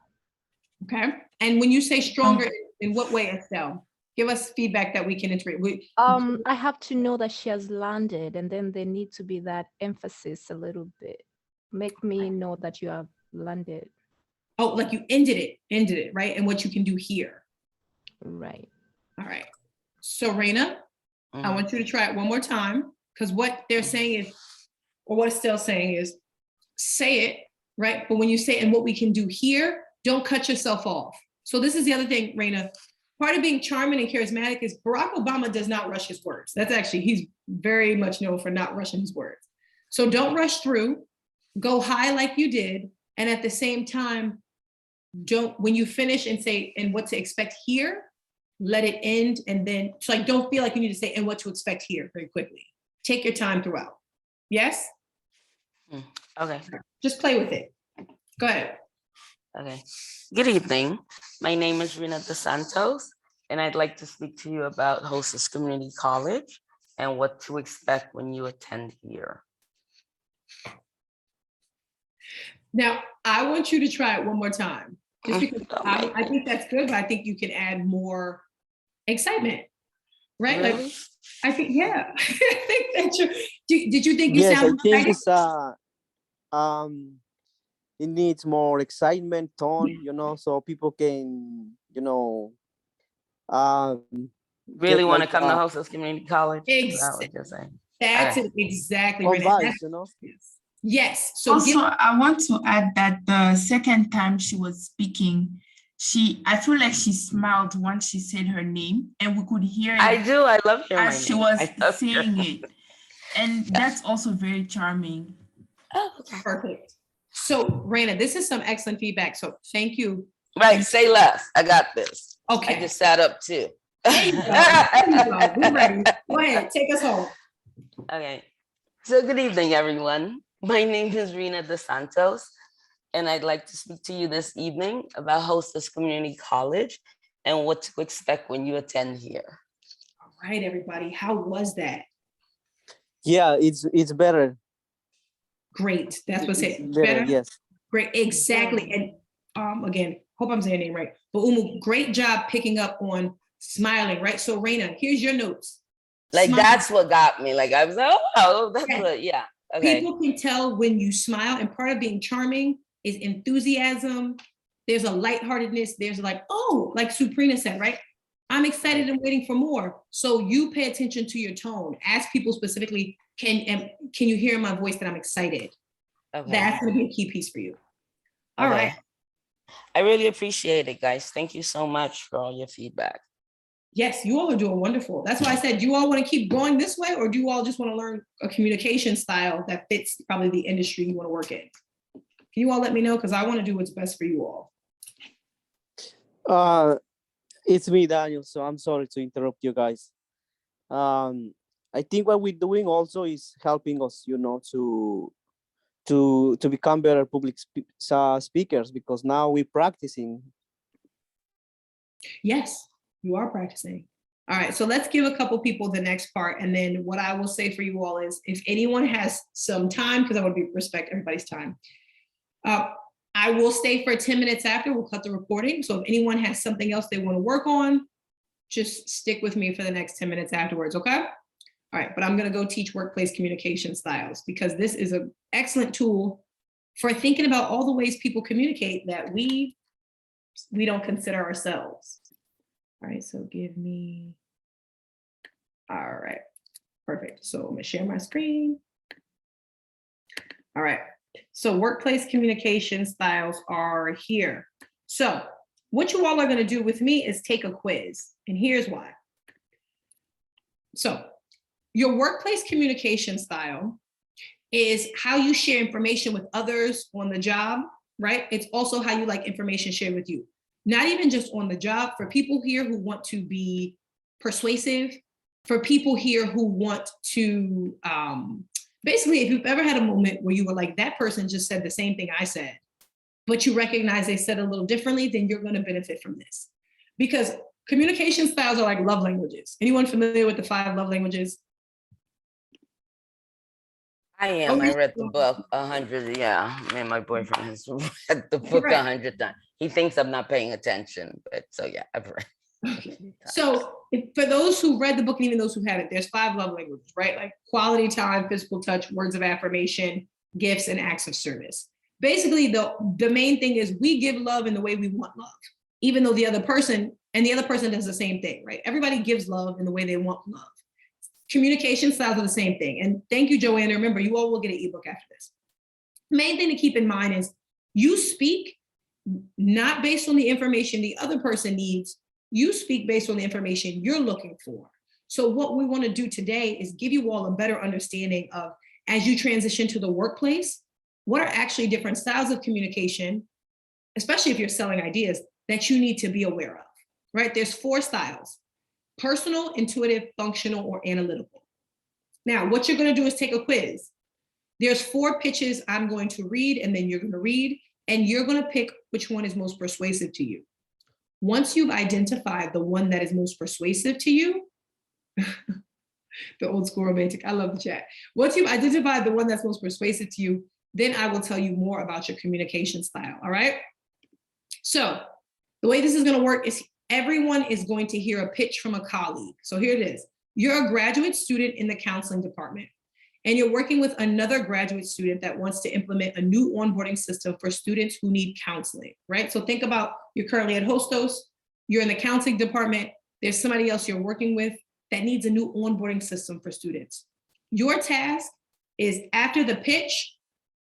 Okay. And when you say stronger, in what way, Estelle? Give us feedback that we can integrate. I have to know that she has landed, and then there need to be that emphasis a little bit. Make me know that you have landed. Oh, like you ended it, right? And what you can do here. Right. All right. So Raina, I want you to try it one more time, because what they're saying is, or what Estelle's saying is, say it, right? But when you say, and what we can do here, don't cut yourself off. So this is the other thing, Raina. Part of being charming and charismatic is Barack Obama does not rush his words. That's actually, he's very much known for not rushing his words. So don't rush through, go high like you did. And at the same time, when you finish and say, and what to expect here, let it end. And then, so like, don't feel like you need to say, and what to expect here very quickly. Take your time throughout. Yes? Okay. Just play with it. Go ahead. Okay. Good evening. My name is Rina DeSantos, and I'd like to speak to you about Hostos Community College and what to expect when you attend here. Now, I want you to try it one more time. Just because I think that's good, but I think you can add more excitement, right? Really? Like, I think, yeah. I think that did you think you Yes, I sound think excited? it's it needs more excitement, tone, so people can, Really get want to like come to Hostos Community College? Is that what you're saying? That's Okay. it, exactly. more Renee. vibes, Yes. So Also, I want to add that the second time she was speaking, I feel like she smiled once she said her name, and we could hear it. I do. I love hearing my as she name. was I love saying hearing- it, and that's also very charming. Oh, okay. Perfect. So, Raina, this is some excellent feedback. So, thank you. Right. Say less. I got this. Okay. I just sat up too. There you go. There you go. We're ready. Go ahead. Take us home. Okay. So good evening, everyone. My name is Rina DeSantos, and I'd like to speak to you this evening about Hostos Community College and what to expect when you attend here. All right, everybody. How was that? Yeah, it's better. Great. That's what's it. It's better, yes. Great. Exactly. And again, hope I'm saying your name right. But Umu, great job picking up on smiling, right? So Raina, here's your notes. Like, Smile. that's what got me. Like, I was like, oh, that's what, yeah. Okay. People can tell when you smile, and part of being charming is enthusiasm. There's a lightheartedness. There's like, oh, like Suprina said, right? I'm excited and waiting for more. So you pay attention to your tone. Ask people specifically, can you hear in my voice that I'm excited? Okay. That's gonna be a key piece for you. All Okay. right. I really appreciate it, guys. Thank you so much for all your feedback. Yes, you all are doing wonderful. That's why I said, do you all want to keep going this way, or do you all just want to learn a communication style that fits probably the industry you want to work in? Can you all let me know? Because I want to do what's best for you all. It's me, Daniel, so I'm sorry to interrupt you guys. I think what we're doing also is helping us, to become better public speakers, because now we're practicing. Yes, you are practicing. All right, so let's give a couple people the next part. And then what I will say for you all is, if anyone has some time, because I want to respect everybody's time, I will stay for 10 minutes after. We'll cut the recording. So if anyone has something else they want to work on, just stick with me for the next 10 minutes afterwards, okay? All right, but I'm going to go teach workplace communication styles, because this is an excellent tool for thinking about all the ways people communicate that we don't consider ourselves. All right, so give me, all right, perfect. So I'm gonna share my screen. All right, so workplace communication styles are here. So what you all are gonna do with me is take a quiz, and here's why. So your workplace communication style is how you share information with others on the job, right? It's also how you like information shared with you. Not even just on the job, for people here who want to be persuasive, for people here who want to Basically, if you've ever had a moment where you were like, that person just said the same thing I said, but you recognize they said it a little differently, then you're going to benefit from this. Because communication styles are like love languages. Anyone familiar with the 5 love languages? I am. Oh, I read the book 100. Yeah, me and my boyfriend has read the book Correct. 100 times. He thinks I'm not paying attention, but so yeah, I've read. So for those who read the book and even those who haven't, there's 5 love languages, right? Like quality time, physical touch, words of affirmation, gifts, and acts of service. Basically, the main thing is we give love in the way we want love, even though the other person does the same thing, right? Everybody gives love in the way they want love. Communication styles are the same thing. And thank you, Joanna. Remember, you all will get an ebook after this. Main thing to keep in mind is you speak not based on the information the other person needs. You speak based on the information you're looking for. So what we want to do today is give you all a better understanding of, as you transition to the workplace, what are actually different styles of communication, especially if you're selling ideas, that you need to be aware of, right? There's 4 styles: personal, intuitive, functional, or analytical. Now, what you're going to do is take a quiz. There's 4 pitches I'm going to read, and then you're going to read, and you're going to pick which one is most persuasive to you. Once you've identified the one that is most persuasive to you, the old school romantic, I love the chat. Once you've identified the one that's most persuasive to you, then I will tell you more about your communication style, all right? So the way this is going to work is everyone is going to hear a pitch from a colleague. So here it is. You're a graduate student in the counseling department, and you're working with another graduate student that wants to implement a new onboarding system for students who need counseling, right? So think about, you're currently at Hostos, you're in the counseling department, there's somebody else you're working with that needs a new onboarding system for students. Your task is, after the pitch,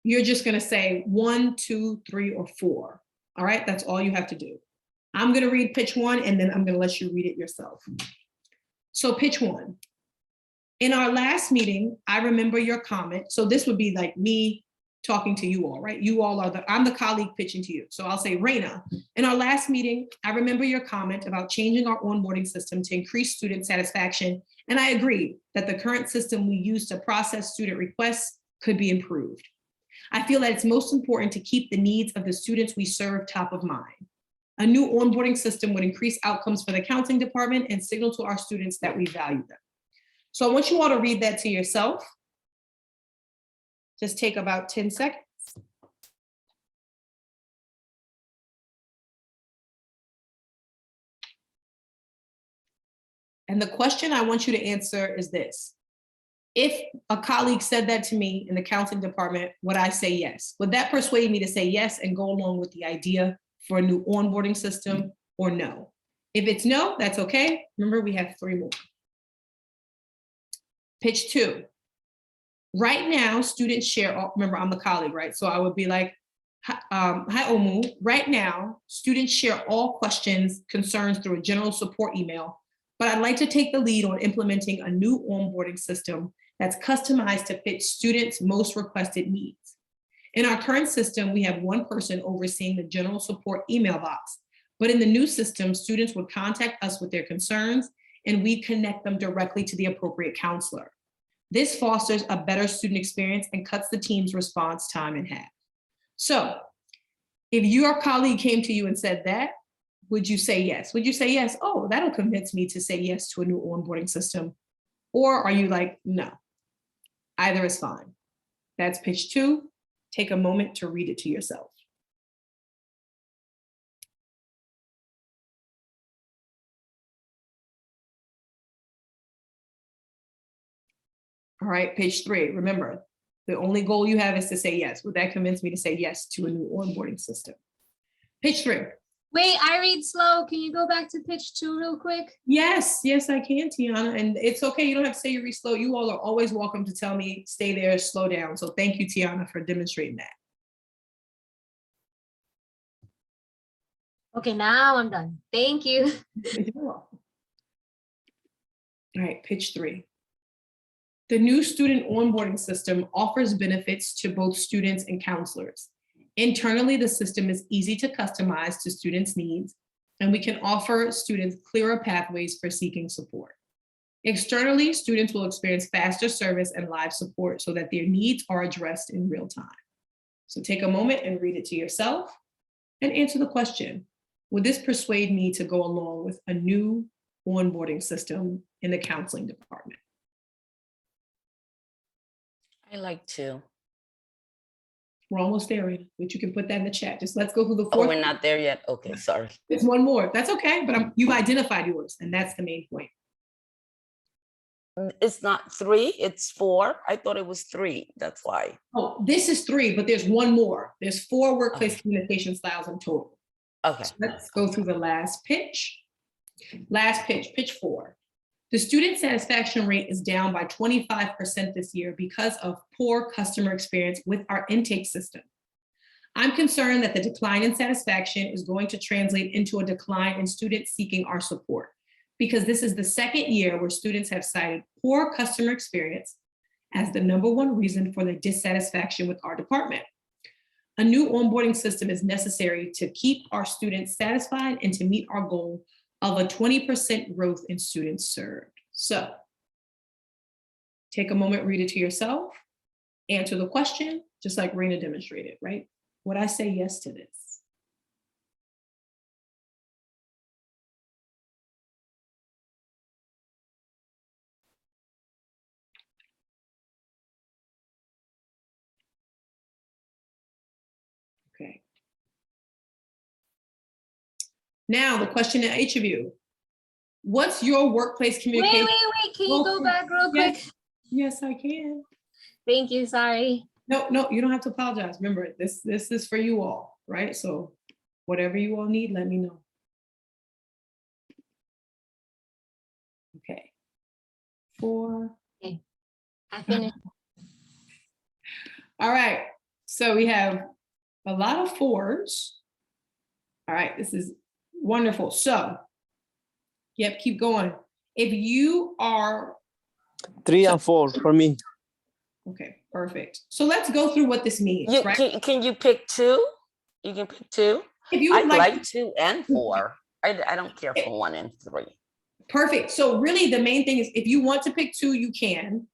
you're just gonna say 1, 2, 3, or 4. All right, that's all you have to do. I'm gonna read pitch 1, and then I'm gonna let you read it yourself. So pitch 1. In our last meeting, I remember your comment. So this would be like me talking to you all, right? You all are I'm the colleague pitching to you. So I'll say, Raina, in our last meeting, I remember your comment about changing our onboarding system to increase student satisfaction. And I agree that the current system we use to process student requests could be improved. I feel that it's most important to keep the needs of the students we serve top of mind. A new onboarding system would increase outcomes for the counseling department and signal to our students that we value them. So I want you all to read that to yourself. Just take about 10 seconds. And the question I want you to answer is this. If a colleague said that to me in the counseling department, would I say yes? Would that persuade me to say yes and go along with the idea for a new onboarding system, or no? If it's no, that's okay. Remember, we have 3 more. Pitch 2. Right now, students share, remember, I'm the colleague, right? So I would be like, hi, Omu. Right now, students share all questions, concerns through a general support email, but I'd like to take the lead on implementing a new onboarding system that's customized to fit students' most requested needs. In our current system, we have one person overseeing the general support email box, but in the new system, students would contact us with their concerns, and we connect them directly to the appropriate counselor. This fosters a better student experience and cuts the team's response time in half. So if your colleague came to you and said that, would you say yes? Would you say yes? Oh, that'll convince me to say yes to a new onboarding system. Or are you like, no, either is fine. That's pitch 2. Take a moment to read it to yourself. All right, page 3. Remember, the only goal you have is to say yes. Would that convince me to say yes to a new onboarding system? Page 3. Wait, I read slow. Can you go back to pitch 2 real quick? Yes, I can, Tiana. And it's okay. You don't have to say you read slow. You all are always welcome to tell me, stay there, slow down. So thank you, Tiana, for demonstrating that. Okay, now I'm done. Thank you. You're welcome. All right, pitch 3. The new student onboarding system offers benefits to both students and counselors. Internally, the system is easy to customize to students' needs, and we can offer students clearer pathways for seeking support. Externally, students will experience faster service and live support so that their needs are addressed in real time. So take a moment and read it to yourself and answer the question, would this persuade me to go along with a new onboarding system in the counseling department? I like to. We're almost there, Rita, but you can put that in the chat. Just let's go through the Oh, fourth. we're not there yet? Okay, sorry. There's one more. That's okay, but you've identified yours, and that's the main point. It's not 3, it's 4. I thought it was 3, that's why. Oh, this is 3, but there's one more. There's 4 workplace communication styles in total. Okay. So let's go through the last pitch. Last pitch, pitch 4. The student satisfaction rate is down by 25% this year because of poor customer experience with our intake system. I'm concerned that the decline in satisfaction is going to translate into a decline in students seeking our support, because this is the second year where students have cited poor customer experience as the #1 reason for their dissatisfaction with our department. A new onboarding system is necessary to keep our students satisfied and to meet our goal of a 20% growth in students served. So take a moment, read it to yourself, answer the question, just like Raina demonstrated, right? Would I say yes to this? Okay. Now the question to each of you. What's your workplace communication? Wait. Can you go back real quick? Yes, I can. Thank you. Sorry. No, you don't have to apologize. Remember, this is for you all, right? So whatever you all need, let me know. Okay. 4. Okay. I finished. All right. So we have a lot of 4s. All right, this is wonderful. So, yep, keep going. If you are 3 and 4 for me. okay, perfect. So let's go through what this means. You, right? can you pick 2? You can pick 2? If you would I'd like 2 and 4. I don't care for 1 and 3. Perfect. So really the main thing is if you want to pick 2, you can,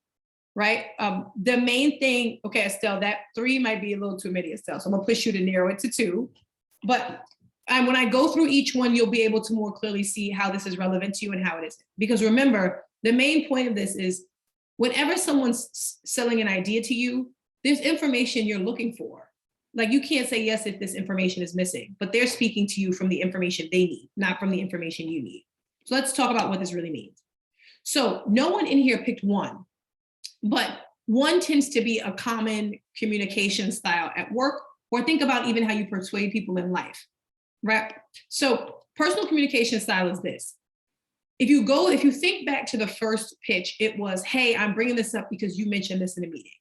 right? The main thing, okay, Estelle, that 3 might be a little too many, Estelle. So I'm gonna push you to narrow it to 2. But when I go through each one, you'll be able to more clearly see how this is relevant to you and how it isn't. Because remember, the main point of this is whenever someone's selling an idea to you, there's information you're looking for. Like you can't say yes if this information is missing, but they're speaking to you from the information they need, not from the information you need. So let's talk about what this really means. So no one in here picked 1, but 1 tends to be a common communication style at work, or think about even how you persuade people in life, right? So personal communication style is this. If you think back to the first pitch, it was, hey, I'm bringing this up because you mentioned this in a meeting.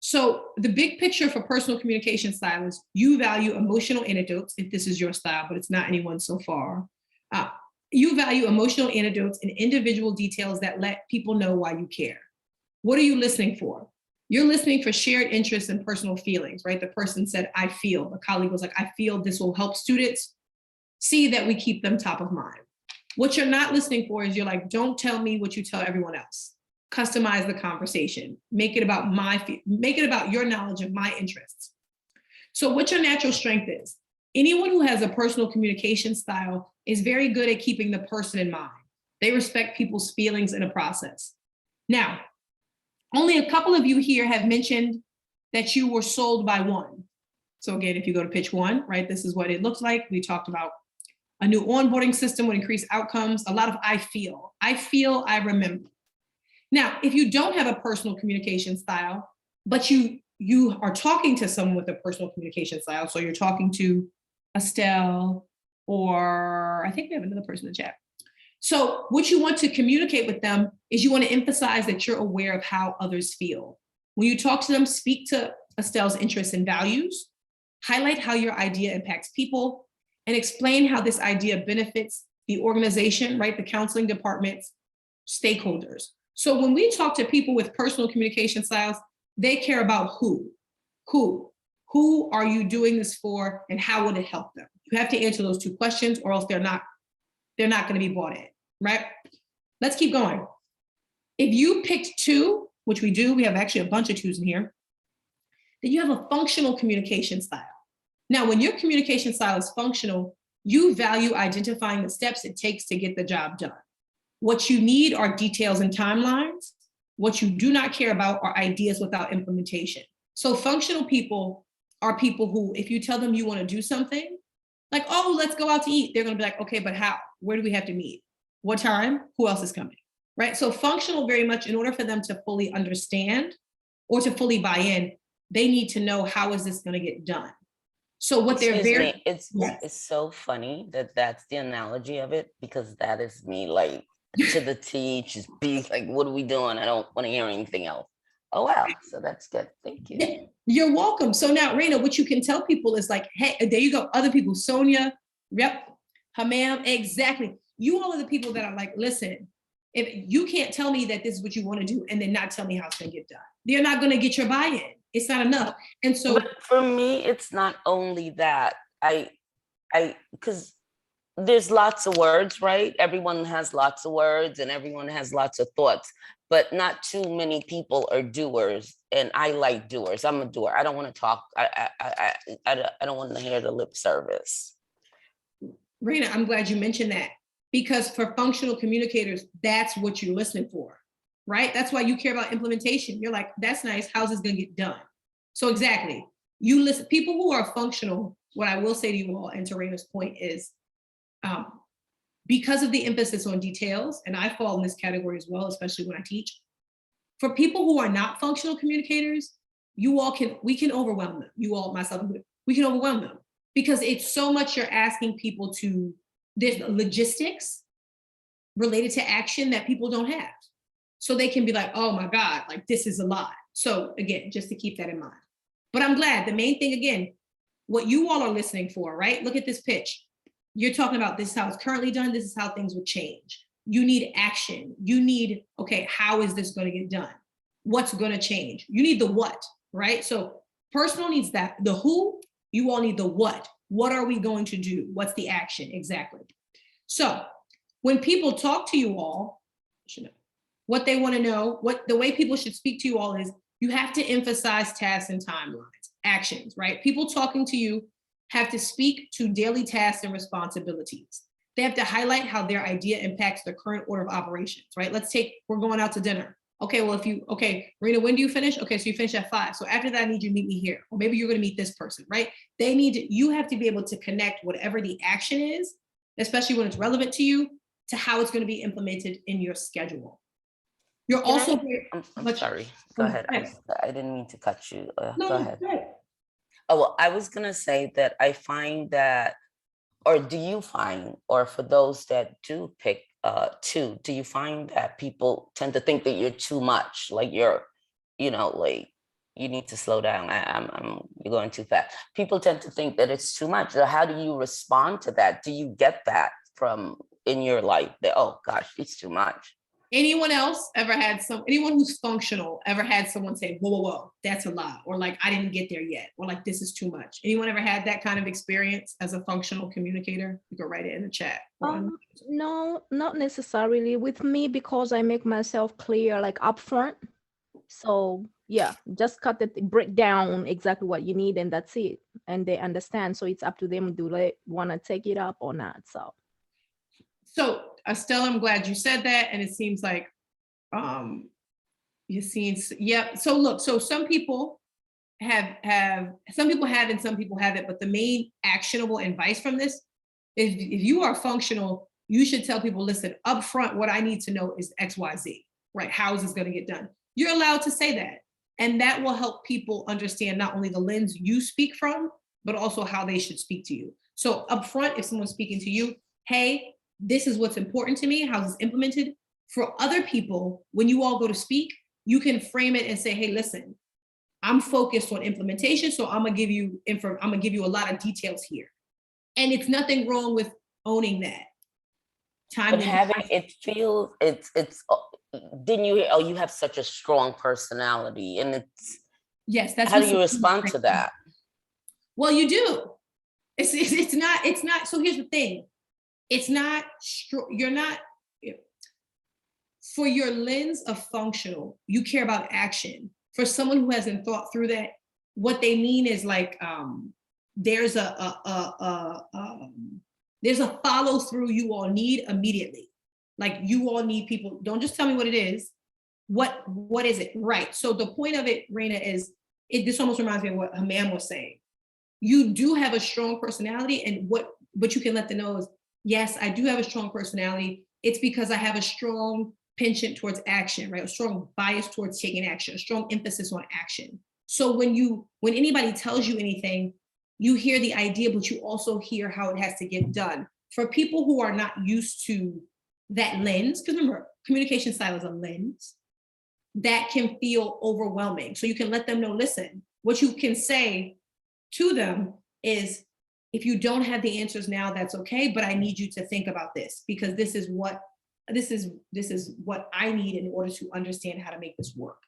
So the big picture for personal communication style is you value emotional anecdotes, if this is your style, but it's not anyone so far. You value emotional anecdotes and individual details that let people know why you care. What are you listening for? You're listening for shared interests and personal feelings, right? The person said, I feel. The colleague was like, I feel this will help students see that we keep them top of mind. What you're not listening for is you're like, don't tell me what you tell everyone else. Customize the conversation. Make it about your knowledge of my interests. So what your natural strength is. Anyone who has a personal communication style is very good at keeping the person in mind. They respect people's feelings in a process. Now, only a couple of you here have mentioned that you were sold by 1. So again, if you go to pitch 1, right, this is what it looks like. We talked about a new onboarding system would increase outcomes, a lot of I feel, I remember. Now, if you don't have a personal communication style, but you are talking to someone with a personal communication style, so you're talking to Estelle, or I think we have another person in the chat. So what you want to communicate with them is you want to emphasize that you're aware of how others feel. When you talk to them, speak to Estelle's interests and values, highlight how your idea impacts people, and explain how this idea benefits the organization, right? The counseling department's stakeholders. So when we talk to people with personal communication styles, they care about who are you doing this for and how would it help them? You have to answer those 2 questions or else they're not going to be bought in, right? Let's keep going. If you picked 2, which we do, we have actually a bunch of 2s in here, then you have a functional communication style. Now, when your communication style is functional, you value identifying the steps it takes to get the job done. What you need are details and timelines. What you do not care about are ideas without implementation. So functional people are people who, if you tell them you want to do something, like, oh, let's go out to eat, they're going to be like, okay, but how? Where do we have to meet? What time? Who else is coming? Right? So functional, very much, in order for them to fully understand or to fully buy in, they need to know, how is this going to get done? So what they're Excuse very, me, it's so funny that that's the analogy of it, because that is me, like, to the T, just be like, what are we doing? I don't want to hear anything else. Oh, wow. So that's good. Thank you. Yeah, you're welcome. So now, Raina, what you can tell people is like, hey, there you go. Other people, Sonia, yep, Hamam, exactly. You all are the people that are like, listen, if you can't tell me that this is what you want to do and then not tell me how it's going to get done, they're not going to get your buy-in. It's not enough. And so, but for me, it's not only that. Because there's lots of words, right? Everyone has lots of words and everyone has lots of thoughts, but not too many people are doers. And I like doers. I'm a doer. I don't want to talk. I don't want to hear the lip service. Raina, I'm glad you mentioned that, because for functional communicators, that's what you're listening for, right? That's why you care about implementation. You're like, that's nice. How's this going to get done? So exactly, you listen. People who are functional, what I will say to you all, and to Raina's point is, because of the emphasis on details, and I fall in this category as well, especially when I teach, for people who are not functional communicators, we can overwhelm them. You all, myself, we can overwhelm them, because it's so much you're asking people to, there's logistics related to action that people don't have. So they can be like, oh my God, like this is a lot. So again, just to keep that in mind. But I'm glad, the main thing, again, what you all are listening for, right? Look at this pitch. You're talking about this is how it's currently done. This is how things would change. You need action. You need, okay, how is this going to get done? What's going to change? You need the what, right? So personal needs that. The who, you all need the what. What are we going to do? What's the action? Exactly. So when people talk to you all, what they want to know, what the way people should speak to you all is, you have to emphasize tasks and timelines, actions, right? People talking to you have to speak to daily tasks and responsibilities. They have to highlight how their idea impacts the current order of operations, right? Let's take, we're going out to dinner. Okay, well, Rena, when do you finish? Okay, so you finish at 5. So after that, I need you to meet me here. Or maybe you're gonna meet this person, right? You have to be able to connect whatever the action is, especially when it's relevant to you, to how it's gonna be implemented in your schedule. You're also I'm sorry, go ahead. I didn't mean to cut you. No, go ahead. Oh, well, I was gonna say that I find that, or do you find, or for those that do pick 2, do you find that people tend to think that you're too much, like you're, like you need to slow down, you're going too fast? People tend to think that it's too much. So how do you respond to that? Do you get that from in your life that, oh gosh, it's too much? Anyone else ever had anyone who's functional ever had someone say, whoa, that's a lot, or like, I didn't get there yet, or like, this is too much? Anyone ever had that kind of experience as a functional communicator? You can write it in the chat. No, not necessarily with me, because I make myself clear, like upfront. So yeah, just break down exactly what you need, and that's it. And they understand. So it's up to them, do they want to take it up or not? So Estelle, I'm glad you said that. And it seems like you're seeing, yep. So look, so some people have some people have and some people haven't, but the main actionable advice from this is, if you are functional, you should tell people, listen, up front, what I need to know is XYZ, right? How is this going to get done? You're allowed to say that. And that will help people understand not only the lens you speak from, but also how they should speak to you. So up front, if someone's speaking to you, hey, this is what's important to me, how's this implemented? For other people, when you all go to speak, you can frame it and say, hey, listen, I'm focused on implementation, so I'm gonna give you a lot of details here. And it's nothing wrong with owning that. But having it feel, it's didn't you hear, oh, you have such a strong personality, and it's, yes, that's how do you respond to that? Well, you do. It's not, so here's the thing. It's not, you're not, For your lens of functional, you care about action. For someone who hasn't thought through that, what they mean is like, there's a follow through you all need immediately. Like you all need people, don't just tell me what it is. What is it? Right. So the point of it, Raina, is this almost reminds me of what Hammam was saying. You do have a strong personality, and what you can let them know is, yes, I do have a strong personality. It's because I have a strong penchant towards action, right? A strong bias towards taking action, a strong emphasis on action. So when anybody tells you anything, you hear the idea, but you also hear how it has to get done. For people who are not used to that lens, because remember, communication style is a lens, that can feel overwhelming. So you can let them know, listen, what you can say to them is, if you don't have the answers now, that's okay, but I need you to think about this, because this is what I need in order to understand how to make this work.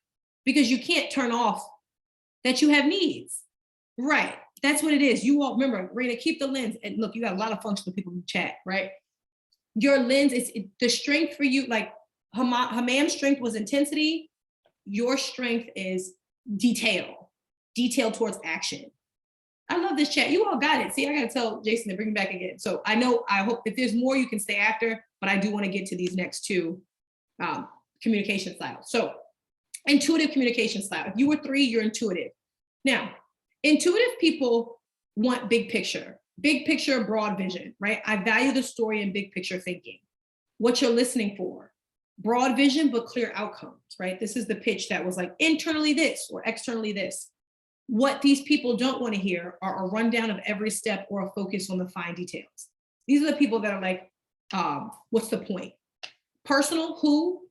Because you can't turn off that you have needs. Right. That's what it is. You all remember, Raina, keep the lens. And look, you got a lot of functional people in the chat, right? Your lens is the strength for you. Like Hammam's strength was intensity. Your strength is detail towards action. I love this chat. You all got it. See, I got to tell Jason to bring me back again. So I hope if there's more, you can stay after, but I do want to get to these next two communication styles. So intuitive communication style. If you were 3, you're intuitive. Now, intuitive people want big picture, broad vision, right? I value the story and big picture thinking. What you're listening for, broad vision, but clear outcomes, right? This is the pitch that was like internally this or externally this. What these people don't want to hear are a rundown of every step or a focus on the fine details. These are the people that are like, what's the point? Personal, who?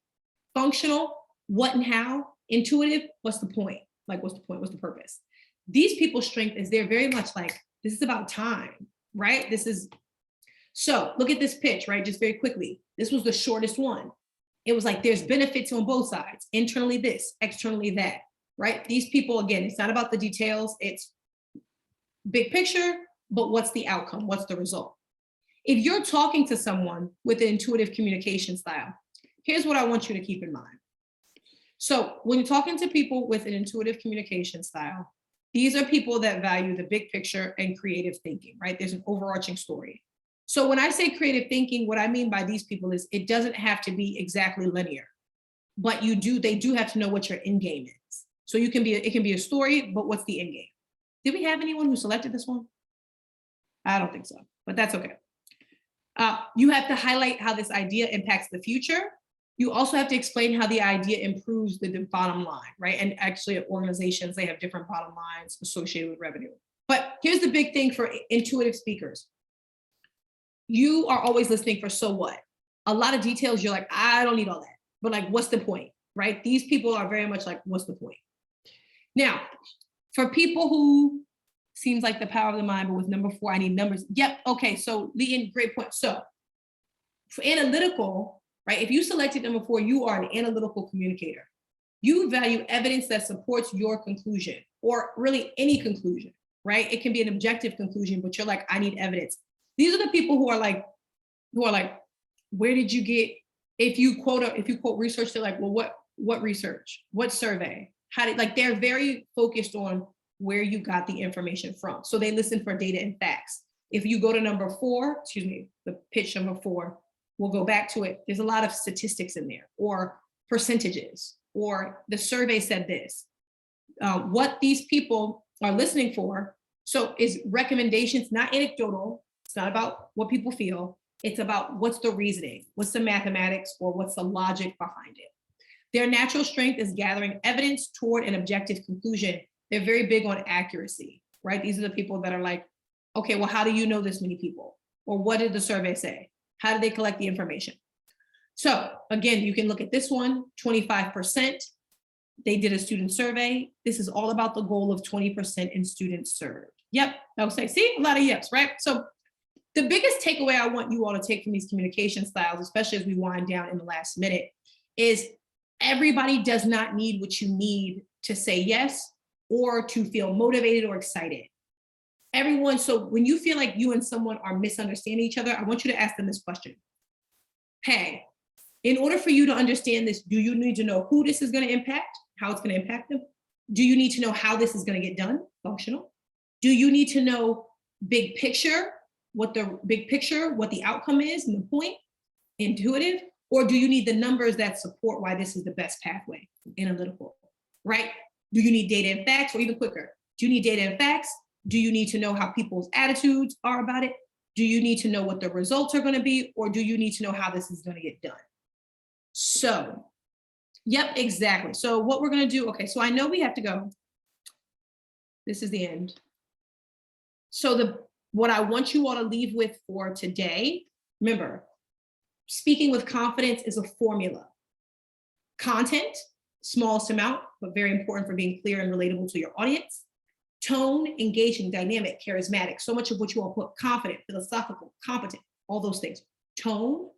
Functional, what and how? Intuitive, what's the point? Like, what's the point? What's the purpose? These people's strength is they're very much like, this is about time, right? So look at this pitch, right? Just very quickly. This was the shortest one. It was like, there's benefits on both sides. Internally this, externally that, right? These people, again, it's not about the details. It's big picture, but what's the outcome? What's the result? If you're talking to someone with an intuitive communication style, here's what I want you to keep in mind. So when you're talking to people with an intuitive communication style, these are people that value the big picture and creative thinking, right? There's an overarching story. So when I say creative thinking, what I mean by these people is it doesn't have to be exactly linear, but they do have to know what your end game is. So it can be a story, but what's the end game? Did we have anyone who selected this one? I don't think so, but that's okay. You have to highlight how this idea impacts the future. You also have to explain how the idea improves the bottom line, right? And actually at organizations, they have different bottom lines associated with revenue. But here's the big thing for intuitive speakers. You are always listening for so what? A lot of details, you're like, I don't need all that. But like, what's the point, right? These people are very much like, what's the point? Now, for people who seems like the power of the mind, but with number 4, I need numbers. Yep, okay, so Lee, great point. So for analytical, right, if you selected number 4, you are an analytical communicator. You value evidence that supports your conclusion, or really any conclusion, right? It can be an objective conclusion, but you're like, I need evidence. These are the people who are like, where did you get, if you quote research, they're like, well, what research? What survey? They're very focused on where you got the information from. So they listen for data and facts. If you go to number 4, the pitch number 4, we'll go back to it. There's a lot of statistics in there, or percentages, or the survey said this. What these people are listening for, so is recommendations, not anecdotal. It's not about what people feel. It's about what's the reasoning, what's the mathematics, or what's the logic behind it. Their natural strength is gathering evidence toward an objective conclusion. They're very big on accuracy, right? These are the people that are like, okay, well, how do you know this many people? Or what did the survey say? How did they collect the information? So again, you can look at this one, 25%. They did a student survey. This is all about the goal of 20% in students served. Yep, I'll say, see, a lot of yeps, right? So the biggest takeaway I want you all to take from these communication styles, especially as we wind down in the last minute, is everybody does not need what you need to say yes or to feel motivated or excited. Everyone, so when you feel like you and someone are misunderstanding each other, I want you to ask them this question. Hey, In order for you to understand this, do you need to know who this is going to impact, how it's going to impact them? Do you need to know how this is going to get done, functional? Do you need to know big picture, what the outcome is and the point, intuitive? Or do you need the numbers that support why this is the best pathway, analytical, right? Do you need data and facts, or even quicker? Do you need data and facts? Do you need to know how people's attitudes are about it? Do you need to know what the results are going to be? Or do you need to know how this is going to get done? So, yep, exactly. So what we're going to do, okay, so I know we have to go. This is the end. So what I want you all to leave with for today, remember, speaking with confidence is a formula. Content, smallest amount, but very important for being clear and relatable to your audience. Tone, engaging, dynamic, charismatic. So much of what you all put: confident, philosophical, competent, all those things. Tone,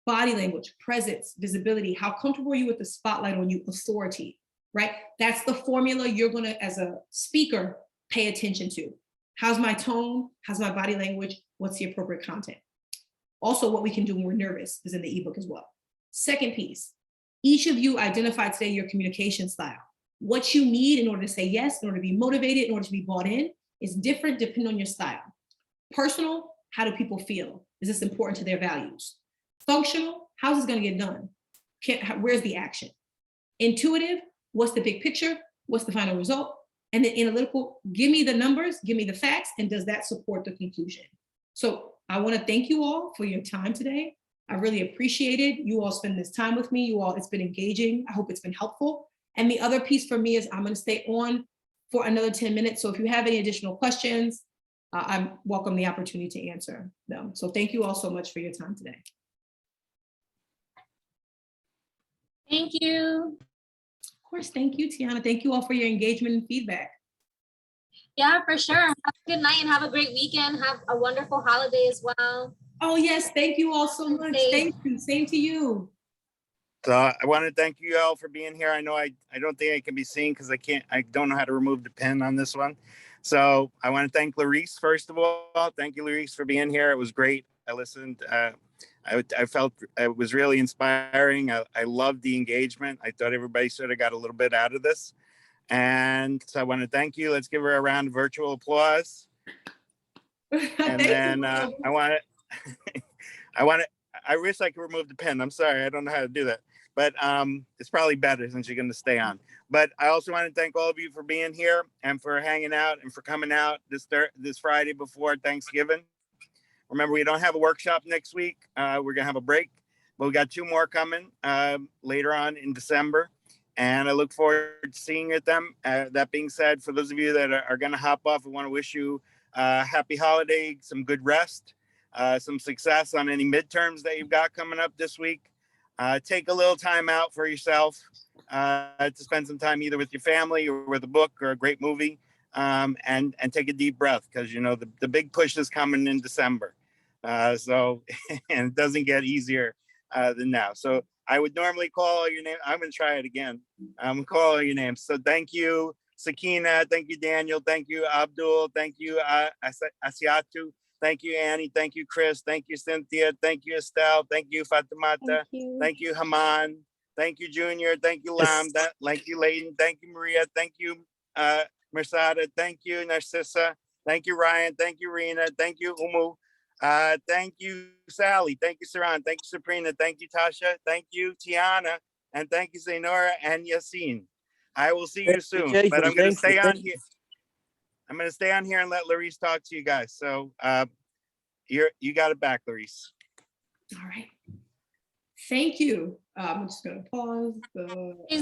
body language, presence, visibility. How comfortable are you with the spotlight on you? Authority, right? That's the formula you're gonna, as a speaker, pay attention to. How's my tone? How's my body language? What's the appropriate content? Also, what we can do when we're nervous is in the ebook as well. Second piece, each of you identified today your communication style. What you need in order to say yes, in order to be motivated, in order to be bought in, is different depending on your style. Personal, how do people feel? Is this important to their values? Functional, how's this going to get done? Where's the action? Intuitive, what's the big picture? What's the final result? And then analytical, give me the numbers, give me the facts, and does that support the conclusion? So I want to thank you all for your time today. I really appreciate it. You all spend this time with me. You all, it's been engaging. I hope it's been helpful. And the other piece for me is I'm going to stay on for another 10 minutes. So if you have any additional questions, I welcome the opportunity to answer them. So thank you all so much for your time today. Thank you. Of course, thank you, Tiana. Thank you all for your engagement and feedback. Yeah, for sure. Have a good night and have a great weekend. Have a wonderful holiday as well. Oh yes, thank you all so much. Thank you. Same to you. So I want to thank you all for being here. I know I don't think I can be seen because I don't know how to remove the pen on this one. So I want to thank Lorise, first of all. Thank you, Lorise, for being here. It was great. I listened. I felt it was really inspiring. I loved the engagement. I thought everybody sort of got a little bit out of this. And so I want to thank you. Let's give her a round of virtual applause. And then I wish I could remove the pen. I'm sorry, I don't know how to do that. But it's probably better since you're going to stay on. But I also want to thank all of you for being here and for hanging out and for coming out this Friday before Thanksgiving. Remember, we don't have a workshop next week. We're going to have a break. But we got 2 more coming later on in December. And I look forward to seeing them. That being said, for those of you that are going to hop off, I want to wish you a happy holiday, some good rest, some success on any midterms that you've got coming up this week. Take a little time out for yourself to spend some time either with your family or with a book or a great movie, and take a deep breath because, you know, the big push is coming in December. And it doesn't get easier than now. So I would normally call your name. I'm going to try it again. I'm going to call all your names. So thank you, Sakina. Thank you, Daniel. Thank you, Abdul. Thank you, Asiatu. Thank you, Annie. Thank you, Chris. Thank you, Cynthia. Thank you, Estelle. Thank you, Fatimata. Thank you, Haman. Thank you, Junior. Thank you, Lam. Thank you, Layton. Thank you, Maria. Thank you, Mersada. Thank you, Narcissa. Thank you, Ryan. Thank you, Rena. Thank you, Umu. Thank you, Sally. Thank you, Saran. Thank you, Sabrina. Thank you, Tasha. Thank you, Tiana. And thank you, Zainora and Yassine. I will see you soon, but I'm going to stay on here. I'm going to stay on here and let Lorise talk to you guys. So you got it back, Lorise. All right. Thank you. I'm just going to pause the